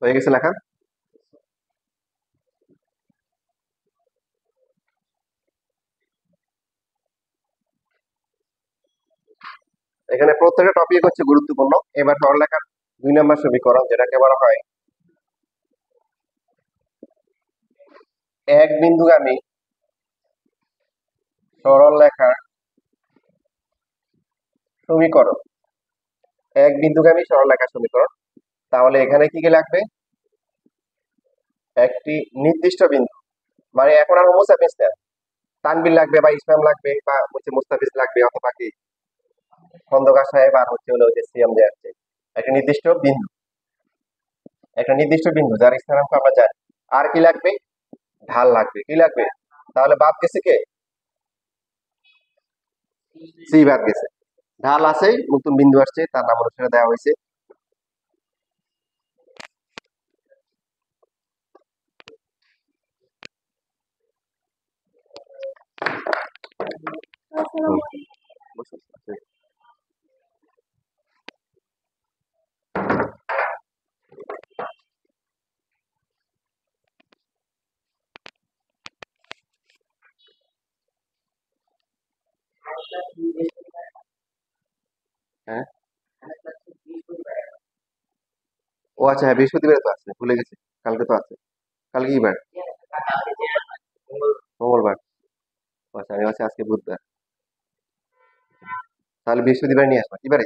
হয়ে গেছে লেখা? এখানে প্রত্যেকটা টপিক হচ্ছে গুরুত্বপূর্ণ। এবার সরলরেখার 2 নম্বর সমীকরণ, যেটাকে বলা হয় এক বিন্দুগামী সরল রেখার সমীকরণ। এক বিন্দুগামী সরল রেখার সমীকরণ। তাহলে এখানে কি কি লাগবে? একটি নির্দিষ্ট বিন্দু, মানে এখন আর হোমোসাপিয়েন্স না, তানবির লাগবে বা ইসলাম লাগবে বা হচ্ছে মুস্তাফিজ লাগবে, অথবা কি খন্দকার সাহেব আর হচ্ছে হলো যে সিএম যে আসছে। একটা নির্দিষ্ট বিন্দু, একটা নির্দিষ্ট বিন্দু যার স্থানাঙ্ক আমরা জানি। আর কি লাগবে? ঢাল লাগবে। কি লাগবে? তাহলে বাদ গেছে কে? সি বাদ গেছে। ঢাল আছে, নতুন বিন্দু আসছে, তার নাম অনুসারে দেওয়া হয়েছে। বসুন। হ্যাঁ, ও আচ্ছা, হ্যাঁ বৃহস্পতিবার তো আছে, ভুলে গেছি। কালকে তো আছে। কালকে কি বার? মঙ্গলবার। ও আচ্ছা, আমি আছি আজকে বুধবার। তাহলে বৃহস্পতিবার নিয়ে আসবা এবারে।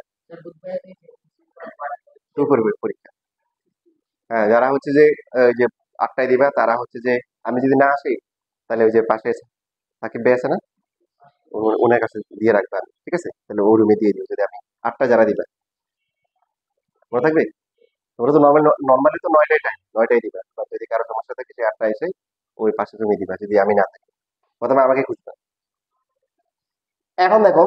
শুরু করবে পরীক্ষা। হ্যাঁ, যারা হচ্ছে যে ওই যে 8টায় দিবা, তারা হচ্ছে যে আমি যদি না আসি তাহলে ওই যে পাশে সাকিব ভাই আছে না, ওনার কাছে দিয়ে রাখবা। ঠিক আছে, তাহলে ও রুমে দিয়ে দিও যদি আমি 8টা যারা দিবা। মনে থাকবে? তোমরা তো নর্মালি তো 9টায় টাইম, 9টায় দিবা। বা যদি কারো সমস্যা থাকে সে 8টায় এসে ওই পাশে রুমে দিবা যদি আমি না থাকি, প্রথমে আমাকে খুঁজবা। এখন দেখো,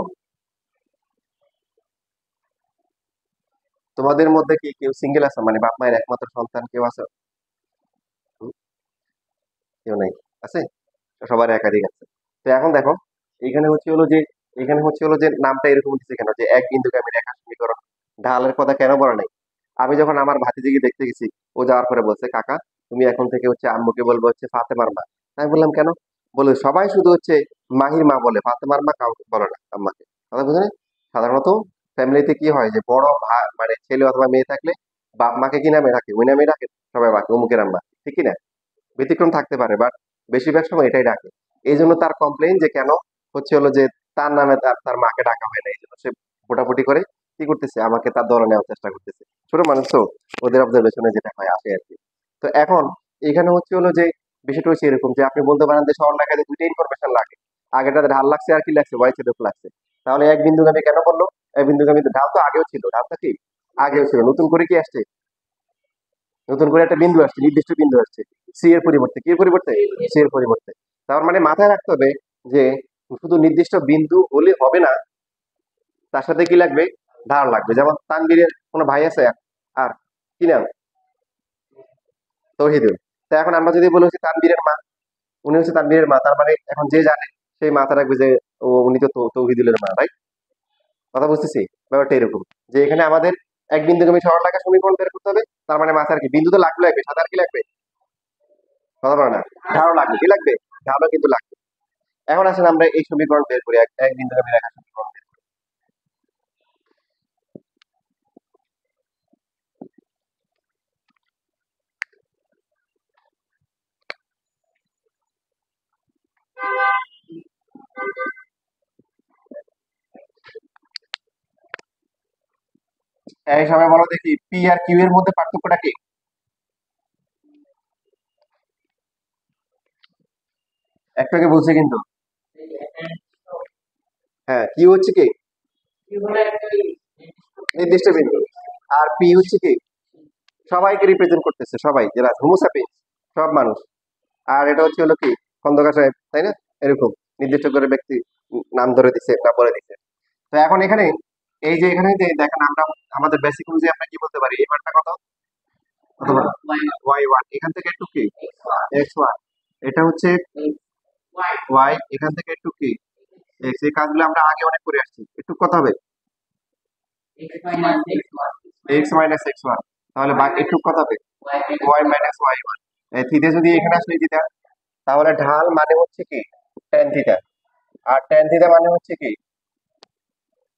তোমাদের মধ্যে কি কেউ সিঙ্গেল আছে, মানে বাপ মায়ের একমাত্র সন্তান কেউ আছে? হুম? কেউ নাই, আছে? সবার একাধিক আছে। তো এখন দেখো, এখানে হচ্ছে হলো যে এখানে হচ্ছে হলো যে নামটা এরকম দিচ্ছে কেন, যে এক বিন্দুগামী রেখা সমীকরণ। ঢালের কথা কেন বলা নাই? আমি যখন আমার ভাতিজিকে দেখতে গেছি, ও যাওয়ার পরে বলছে, কাকা তুমি এখন থেকে হচ্ছে আম্মুকে বলবো হচ্ছে ফাতেমার মা। আমি বললাম কেন? বলে সবাই শুধু হচ্ছে মাহির মা বলে, ফাতেমার মা কাউকে বলে না আম্মাকে। কথা বুঝলেন? সাধারণত ফ্যামিলিতে কি হয় যে বড় ভাই মানে ছেলে অথবা মেয়ে থাকলে বাপ মাকে কি নামে রাখে? ওই নামে রাখে সবাই, বাকি অমুকের আম্মা, ঠিক কি না? ব্যতিক্রম থাকতে পারে, বাট বেশিরভাগ সময় এটাই ডাকে। এই জন্য তার কমপ্লেইন যে কেন হচ্ছে হলো যে তার নামে তার তার মাকে ডাকা হয় না, এই জন্য সে ভোটাভুটি করে কি করতেছে, আমাকে তার দলে নেওয়ার চেষ্টা করতেছে। ছোট মানুষ তো, ওদের অবজারভেশনে যেটা হয় আসে আর কি। তো এখন এখানে হচ্ছে হলো যে বিষয়টা হচ্ছে এরকম যে আপনি বলতে পারেন যে সরল রেখাতে দুইটা ইনফরমেশন লাগে, আগেটাতে ঢাল লাগছে আর কি লাগছে, ওয়াই ছিল লাগছে। তাহলে এক বিন্দুগামী কেন বললো? এক বিন্দুগামী ঢাল তো আগেও ছিল, ঢালটা কি আগেও ছিল, নতুন করে কি আসছে? নতুন করে একটা বিন্দু আসছে, নির্দিষ্ট বিন্দু আসছে। সি এর পরিবর্তে কি এর পরিবর্তে? সি এর পরিবর্তে। তার মানে মাথায় রাখতে হবে যে শুধু নির্দিষ্ট বিন্দু হলে হবে না, তার সাথে কি লাগবে? ধার লাগবে। যেমন তানবীরের কোনো ভাই আছে? আর কি নাম? তৌহিদুল। তা এখন আমরা যদি বলি হচ্ছে তানবীরের মা, উনি হচ্ছে তানবীরের মা, তার মানে এখন যে জানে সেই মাথা রাখবে যে উনি তো তৌহিদুলের মা, রাইট? কথা বুঝতেছি? ব্যাপারটা এরকম যে এখানে আমাদের এক বিন্দুগামী সরলরেখা সমীকরণ বের করতে হবে। তার মানে মাথার কি বিন্দু তো লাগবে, সাদা আর কি লাগবে? কথা বলে না, ঢালও লাগবে, কি লাগবে? ঢালও কিন্তু লাগবে। এখন আসলে আমরা এই সমীকরণ বের করি, এক এক বিন্দুগামী রেখা সমীকরণ বের করি। এই সময় বলো দেখি, পি আর কিউ এর মধ্যে পার্থক্যটা কি? একটাকে বলছে কিন্তু। হ্যাঁ, কিউ হচ্ছে কি নির্দিষ্ট বিন্দু, আর পি হচ্ছে কি সবাইকে রিপ্রেজেন্ট করতেছে, সবাই যারা হোমোসাপিয়েন্স, সব মানুষ। আর এটা হচ্ছে হলো কি খন্দকার সাহেব, তাই না? এরকম নির্দিষ্ট করে ব্যক্তি নাম ধরে দিছে না বলে দিছে। তো এখন এখানে এই যে এখানে যে দেখেন আমরা আমাদের বেসিক অনুযায়ী আমরা কি বলতে পারি, এই মানটা কত? অথবা ওয়াই ওয়ান, এখান থেকে একটু কি এক্স ওয়ান, এটা হচ্ছে ওয়াই, এখান থেকে একটু কি এক্স। এই কাজগুলো আমরা আগে অনেক করে আসছি, একটু কত হবে? X minus x one. তাহলে বাকি একটু কত হবে? Y minus y one. Theta যদি এখানে আসলে থিটা, তাহলে ঢাল মানে হচ্ছে কি ট্যান থিটা, আর ট্যান থিটা মানে হচ্ছে কি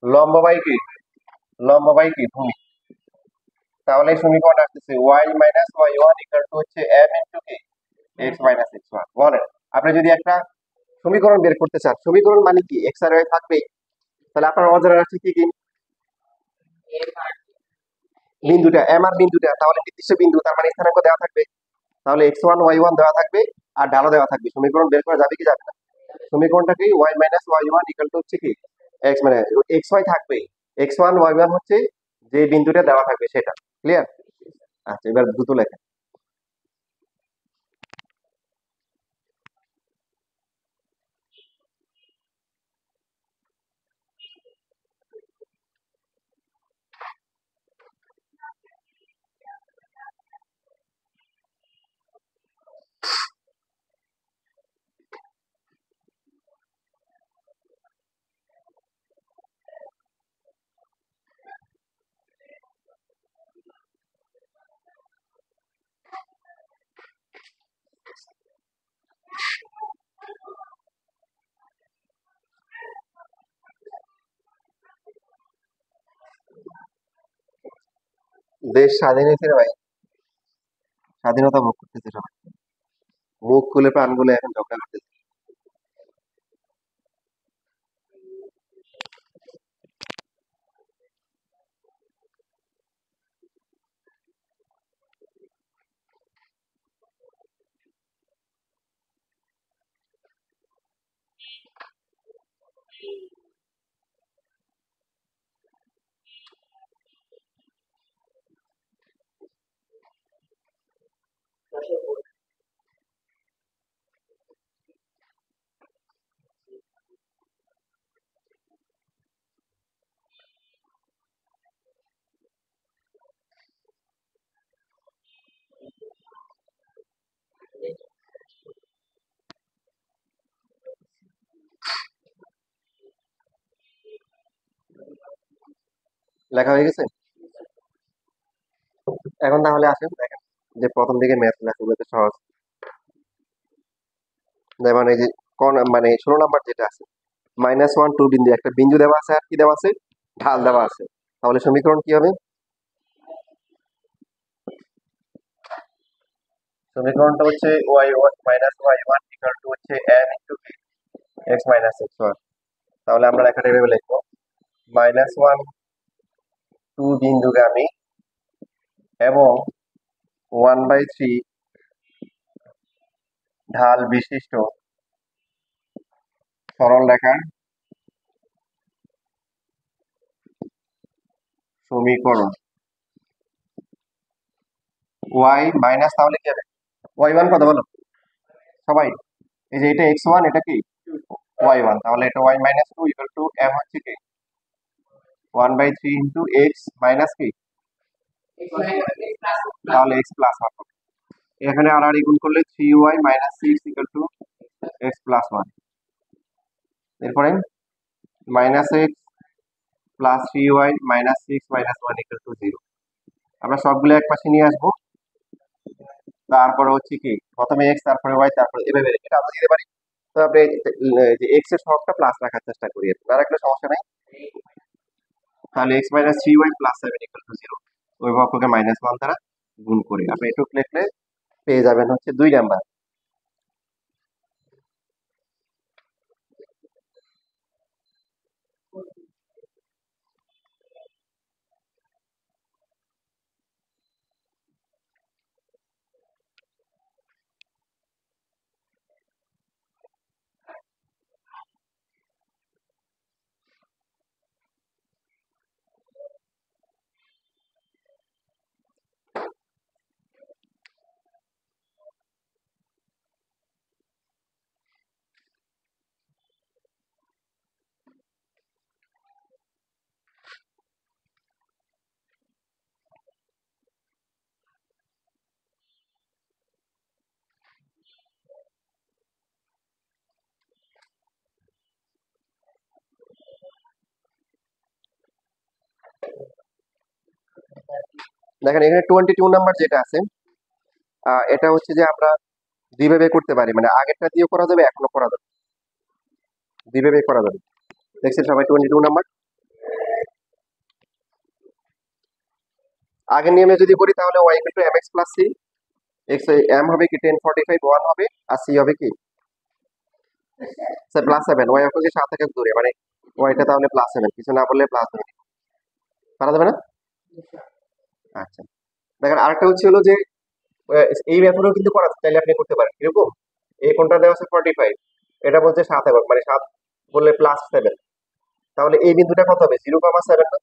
লম্ব বাই কি লম্ব বাই কি ভূমি। তাহলে এই সমীকরণ আসতেছে y minus y one equal to হচ্ছে এম ইন্টু কি এক্স মাইনাস এক্স ওয়ান। বলেন, আপনি যদি একটা সমীকরণ বের করতে চান, সমীকরণ মানে কি এক্স আর ওয়াই থাকবেই। তাহলে আপনার অজানা রাশি কি কি? বিন্দুটা এম আর বিন্দুটা, তাহলে নির্দিষ্ট বিন্দু, তার মানে স্থানাঙ্ক দেওয়া থাকবে। তাহলে এক্স ওয়ান ওয়াই ওয়ান দেওয়া থাকবে, আর ডালও দেওয়া থাকবে। সমীকরণ বের করা যাবে কি যাবে না? সমীকরণটা কি y minus y one equal to হচ্ছে কি এক্স, মানে এক্স ওয়াই থাকবে, এক্স ওয়ান ওয়াই ওয়ান হচ্ছে যে বিন্দুটা দেওয়া থাকবে সেটা। ক্লিয়ার? আচ্ছা, এবার দ্রুত লেখা। দেশ স্বাধীন হয়েছে রে ভাই, স্বাধীনতা ভোগ করতেছে সবাই, মুখ খুলে প্রাণ খুলে এখন ঝগড়া করতেছে। লেখা হয়ে গেছে। এখন তাহলে আসেন দেখেন যে প্রথম দিকে ম্যাথ লেখাগুলোতে সহজ, যেমন এই যে কোন মানে 16 নাম্বার যেটা আছে, -1 2 বিন্দু, একটা বিন্দু দেওয়া আছে আর কি দেওয়া আছে, ঢাল দেওয়া আছে। তাহলে সমীকরণ কি হবে? সমীকরণটা হচ্ছে y1 ইকুয়াল টু হচ্ছে m into x minus x। তাহলে আমরা লেখাটা এভাবে লিখবো, -1 2 বিন্দুগামী এবং 1/3 ঢাল বিশিষ্ট সরল রেখার সমীকরণ y মাইনাস, তাহলে কি হবে y1 কত বলো সবাই? এই যে এটা x1, এটা কি y1, তাহলে এটা y minus 2 equal to m হচ্ছে কি 1/3 ইন্টু এক্স মাইনাস কি, তাহলে x প্লাস 1 হবে। এখানে আর গুণ করলে 3y minus 6 equal to x plus 1। এরপরে minus x plus 3y minus 6 minus 1 equal to 0। আমরা সবগুলো এক পাশে নিয়ে আসবো, তারপরে হচ্ছে কি প্রথমে এক্স তারপরে ওয়াই তারপরে এভাবে এটা আমরা দিতে পারি। তো আপনি যে এক্স এর সহগটা প্লাস রাখার চেষ্টা করি, আর একটা সমস্যা নাই। তাহলে x minus 3y plus 7 equal to 0, ওই পক্ষকে -1 দ্বারা গুণ করি। আপনি এটুকু লিখলে পেয়ে যাবেন হচ্ছে 2 নাম্বার। দেখেন এখানে 22 নাম্বার যেটা আছে, এটা হচ্ছে যে আমরা দুইভাবে করতে পারি, মানে আগেরটা দিয়েও করা যাবে, এখনো করা যাবে, দুইভাবে করা যাবে। দেখছেন সবাই 22 নাম্বার? আগের নিয়মে যদি করি তাহলে y equal to mx plus c, x m হবে কি 1045 1 হবে, আর c হবে কি প্লাস 7, y অক্ষকে 7 থেকে দূরে, মানে ওয়াইটা তাহলে প্লাস 7, কিছু না বললে প্লাস 7 পারা যাবে না? আচ্ছা, দেখেন আরেকটা হচ্ছে হলো যে এই মেথডও কিন্তু করা চাইলে আপনি করতে পারেন। এরকম এই কোনটা দেওয়া আছে 45, এটা বলছে 7 এবং মানে 7 বললে প্লাস 7, তাহলে এই বিন্দুটা কত হবে 0,7 না?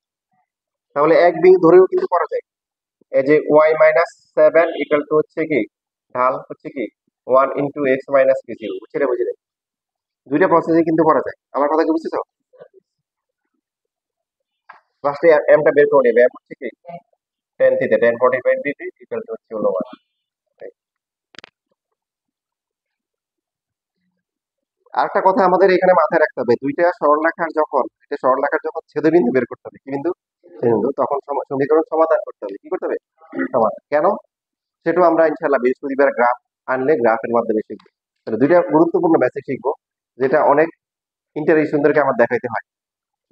তাহলে এক বিন্দু ধরেও কিন্তু করা যায়। এই যে y মাইনাস 7 ইকুয়াল টু হচ্ছে কি ঢাল হচ্ছে কি 1 ইন্টু এক্স মাইনাস কি 0, বুঝছিলে বুঝলে? দুইটা প্রসেসে কিন্তু করা যায়, আমার কথা কি বুঝতেছো? ফার্স্টে এমটা বের করে নেবে, এম হচ্ছে কি 10 থিটা 1045 ডিগ্রি ইকুয়াল টু হচ্ছে হলো 1। আরেকটা কথা আমাদের এখানে মাথায় রাখতে হবে, দুইটা সরলরেখার যখন ছেদবিন্দু বের করতে হবে, কি বিন্দু ছেদবিন্দু, তখন সমীকরণ সমাধান করতে হবে। কি করতে হবে? সমাধান। কেন? সেটাও আমরা ইনশাল্লাহ বৃহস্পতিবার গ্রাফ আনলে গ্রাফের মাধ্যমে শিখবো। তাহলে দুইটা গুরুত্বপূর্ণ বেসিক শিখবো, যেটা অনেক ইন্টারেস্টদেরকে আমার দেখাইতে হয়,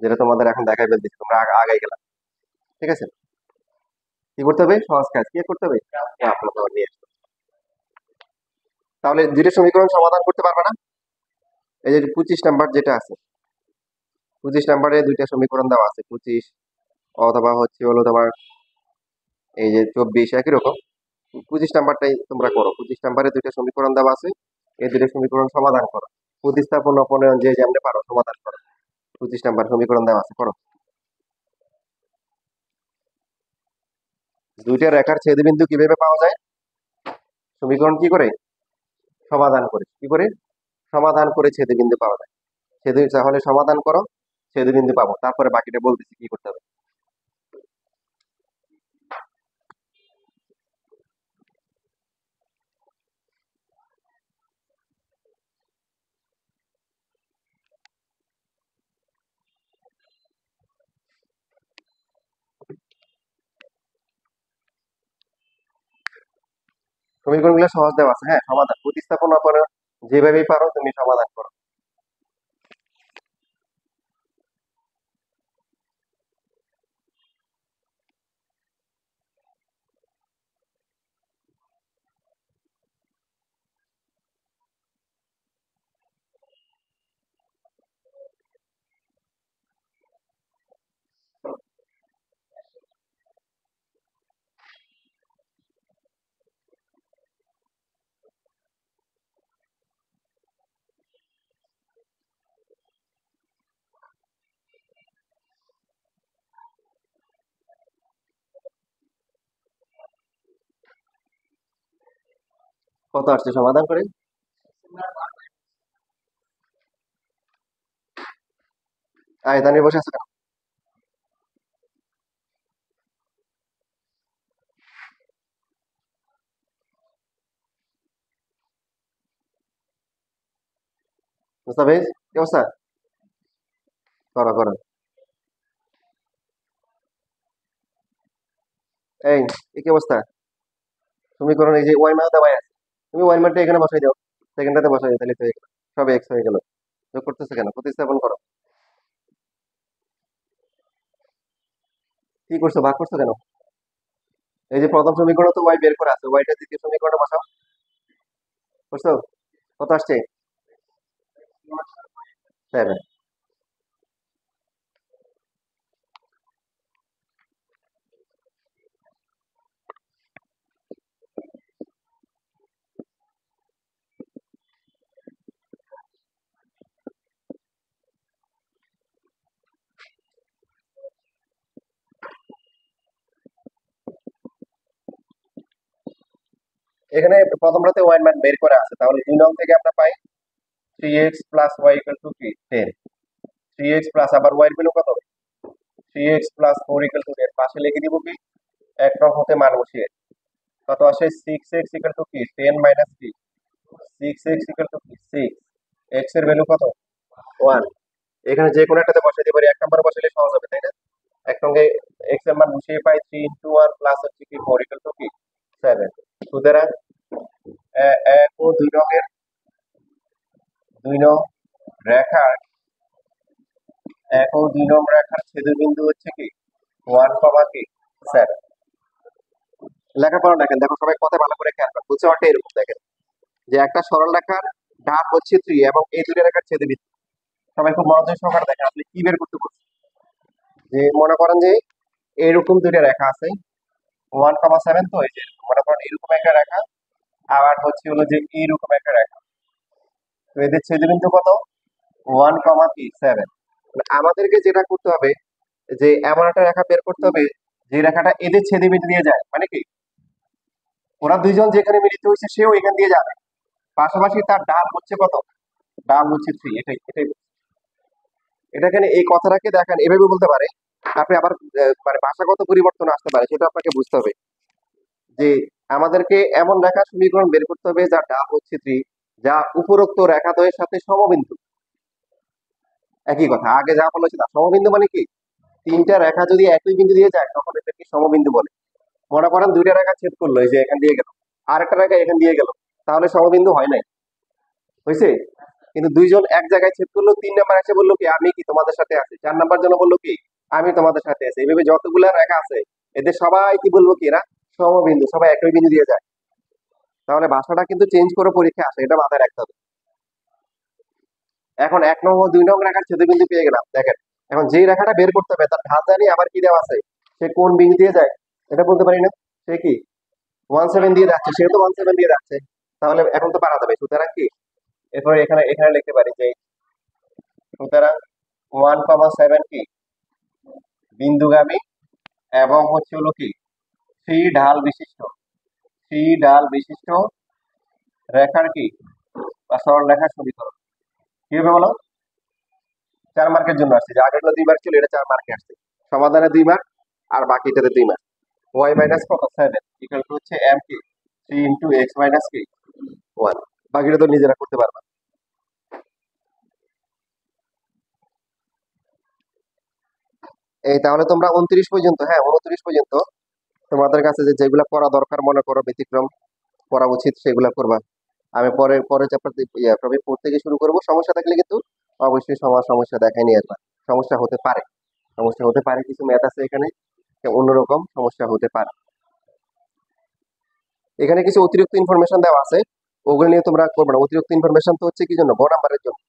যেটা তোমাদের এখন দেখাই ফেলতেছি, তোমরা আগাই গেলাম। ঠিক আছে, কি করতে হবে? সহজ কাজ কি করতে হবে? গ্রাফ নিয়ে আসতে হবে। তাহলে দুইটা সমীকরণ সমাধান করতে পারবে না? এই যে 25 নাম্বার যেটা আছে, 25 নাম্বারে দুইটা সমীকরণ দেওয়া আছে, 25 অথবা হচ্ছে হলো তোমার এই যে 24, একই রকম। 25 নাম্বারটাই তোমরা করো, 25 নাম্বারে দুইটা সমীকরণ দেওয়া আছে, এই দুইটা সমীকরণ সমাধান করো, প্রতিস্থাপন অপনয়ন যে যেমনি পারো সমাধান করো। 25 নাম্বার সমীকরণ দেওয়া আছে, করো। দুইটা রেখার ছেদবিন্দু কিভাবে পাওয়া যায়? সমীকরণ কি করে সমাধান করে, কি করে সমাধান করে ছেদবিন্দু পাওয়া যায়। তাহলে সমাধান করো, ছেদবিন্দু পাবো, তারপরে বাকিটা বলতেছি কি করতে হবে। সমীকরণগুলো সহজ দেওয়া আছে, হ্যাঁ সমাধান প্রতিস্থাপন করে যেভাবেই পারো তুমি সমাধান করো। কত আসছে সমাধান করে? দাঁড়িয়ে বসে আছে কেন? মুস্তাফিজ, কি অবস্থা? করো করো। এই কি অবস্থা? সমীকরণ এই যে ওয়াই মান দেওয়া আছে, তুমি ওয়াই মানটা এখানে বসাই দাও, সেকেন্ডটাতে বসাই দাও, তাহলে তো হয়ে গেল। সব এক্স হয়ে গেল। যোগ করতেছে কেন? প্রতিস্থাপন করো। কি করছো, ভাগ করছো কেন? এই যে প্রথম সমীকরণ তো ওয়াই বের করা আছে, ওয়াইটা দ্বিতীয় সমীকরণে বসাও। করছো? কত আসছে? 7। এখানে প্রথমটাতে ওয়াই মান বের করা আছে, তাহলে 2 নং থেকে আমরা পাই 3x plus y equal to কি 10। 3x প্লাস আবার ওয়াই এর ভ্যালু কত? 3x plus 4 equal two 10। পাশে লিখে দিব কি 1 নং হতে মান বসিয়ে কত আসে? 6x ইকুয়াল টু কি 10 মাইনাস কি 6x ইকুয়াল টু কি 6। x এর ভ্যালু কত? 1। এখানে যে কোনো একটাতে বসাইতে পারি, 1 নম্বরে বসাইলে সহজ হবে, তাই না? এক সঙ্গে এক্স এর মান বসিয়ে পাই 3 × 1 প্লাস হচ্ছে কি 4 ইকুয়াল টু কি 7। সুতরাং 1 ও 2 নংয়ের 2 নং রেখার 1 ও 2 নং রেখার ছেদবিন্দু হচ্ছে কি 1, কি 7। লেখাপড়া দেখেন, দেখো সবাই কথা ভালো করে খেয়াল করো, বুঝছে অর্থে এরকম দেখেন যে একটা সরল রেখার ডান হচ্ছে 3 এবং এই দুটো রেখার ছেদবিন্দু। সবাই খুব মনোযোগ সহকারে দেখেন, আপনি কি বের করতে বলছেন। যে মনে করেন যে এরকম দুটো রেখা আছে 1, 7, তো এই যে মনে করেন এরকম একটা রেখা, আবার হচ্ছে হলো যে এইরকম একটা রেখা, তো এদের ছেদবিন্দু কত? 1, কি 7। আমাদেরকে যেটা করতে হবে যে এমন একটা রেখা বের করতে হবে যে রেখাটা এদের ছেদবিন্দু দিয়ে যায়, মানে কি ওরা দুইজন যেখানে মিলিত হয়েছে সেও এখান দিয়ে যাবে, পাশাপাশি তার ডাল হচ্ছে কত? ডাল হচ্ছে 3। এটাই এটাই এটাকে এই কথাটাকে দেখেন এভাবে বলতে পারে। আপনি আবার মানে ভাষাগত পরিবর্তন আসতে পারে, সেটা আপনাকে বুঝতে হবে যে আমাদেরকে এমন রেখা সমীকরণ বের করতে হবে যার ডাল হচ্ছে 3, যা উপরোক্ত রেখাদ্বয়ের সাথে সমবিন্দু। একই কথা আগে যা বলেছি, তা সমবিন্দু মানে কি তিনটা রেখা যদি একই বিন্দু দিয়ে যায় তখন এটাকে সমবিন্দু বলে। মনে করেন দুইটা রেখা ছেদ করলো, এই যে এখান দিয়ে গেল, আর একটা রেখা এখান দিয়ে গেল, তাহলে সমবিন্দু হয় নাই, হয়েছে? কিন্তু দুইজন এক জায়গায় ছেদ করলো, 3 নাম্বার এসে বললো কি আমি কি তোমাদের সাথে আছি, 4 নাম্বার জন্য বললো কি আমি তোমাদের সাথে আছি। এইভাবে যতগুলা রেখা আছে এদের সবাই কি বলবো কি এরা সমবিন্দু, সবাই একই বিন্দু দিয়ে যায়। তাহলে ভাষাটা কিন্তু চেঞ্জ করে পরীক্ষা আসে, এটা মাথায় রাখতে হবে। এখন 1 নং ও 2 নং রেখার ছেদবিন্দু পেয়ে গেলাম, দেখেন এখন যেই রেখাটা বের করতে হবে তার ঢাল জানি আবার কি দেওয়া আছে, সে কোন বিন্দু দিয়ে যায় এটা বলতে পারি না। সে কি 17 দিয়ে যাচ্ছে, সে তো 17 দিয়ে যাচ্ছে, তাহলে এখন তো পারা যাবে। সুতরাং কি এরপরে এখানে এখানে লিখতে পারি যে সুতরাং 1, 7 কি বিন্দুগামী এবং হচ্ছে হলো কি 3 ঢাল বিশিষ্ট রেখার কি বা সরল রেখার সমীকরণ। কি হবে বলো? 4 মার্কের জন্য আসছে, যে আগের 2 মার্ক ছিল, এটা 4 মার্কে আসছে। সমাধানে 2 মার্ক আর বাকিটাতে 2 মার্ক। ওয়াই মাইনাস কত 7 ইকুয়াল টু হচ্ছে এম কি 3 × x মাইনাস কি 1। বাকিটা তো নিজেরা করতে পারবা। এই তাহলে তোমরা 29 পর্যন্ত, হ্যাঁ 29 পর্যন্ত তোমাদের কাছে যে যেগুলো করা দরকার মনে করো ব্যতিক্রম, করা উচিত সেগুলো করবা। আমি পরে চ্যাপ্টার টপিক 4 থেকে শুরু করব। সমস্যা থাকলে কিন্তু অবশ্যই সমস্যা দেখাই নিয়ে আসবা। সমস্যা হতে পারে, কিছু ম্যাথ আছে এখানে অন্যরকম সমস্যা হতে পারে। এখানে কিছু অতিরিক্ত ইনফরমেশন দেওয়া আছে, ওগুলো নিয়ে তোমরা করবে না। অতিরিক্ত ইনফরমেশন তো হচ্ছে কি জন্য, গ নাম্বারের জন্য।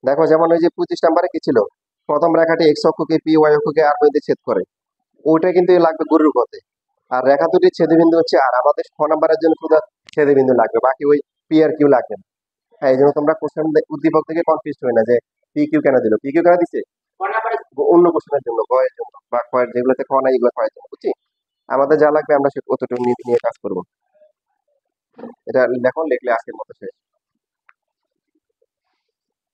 দেখো যেমন ওই যে 25 নাম্বারে কি ছিল, প্রথম রেখাটি এক্স অক্ষকে পি ওয়াই অক্ষকে আর মধ্যে ছেদ করে, ওইটা কিন্তু লাগবে গরুর পথে। আর রেখা দুটির ছেদবিন্দু হচ্ছে আর, আমাদের 6 নাম্বারের জন্য শুধু ছেদবিন্দু লাগবে, বাকি ওই পি আর কিউ লাগবে না। হ্যাঁ, এই জন্য তোমরা কোশ্চেন উদ্দীপক থেকে কনফিউজ হয় না যে পি কিউ কেন দিল, পি কিউ কেন দিছে অন্য কোশ্চেনের জন্য, গয়ের জন্য বা কয়ের, যেগুলোতে ক নাই এগুলো কয়ের জন্য, বুঝছি। আমাদের যা লাগবে আমরা সে অতটুকু নিয়ে কাজ করবো। এটা লেখন লিখলে আজকের মতো শেষ।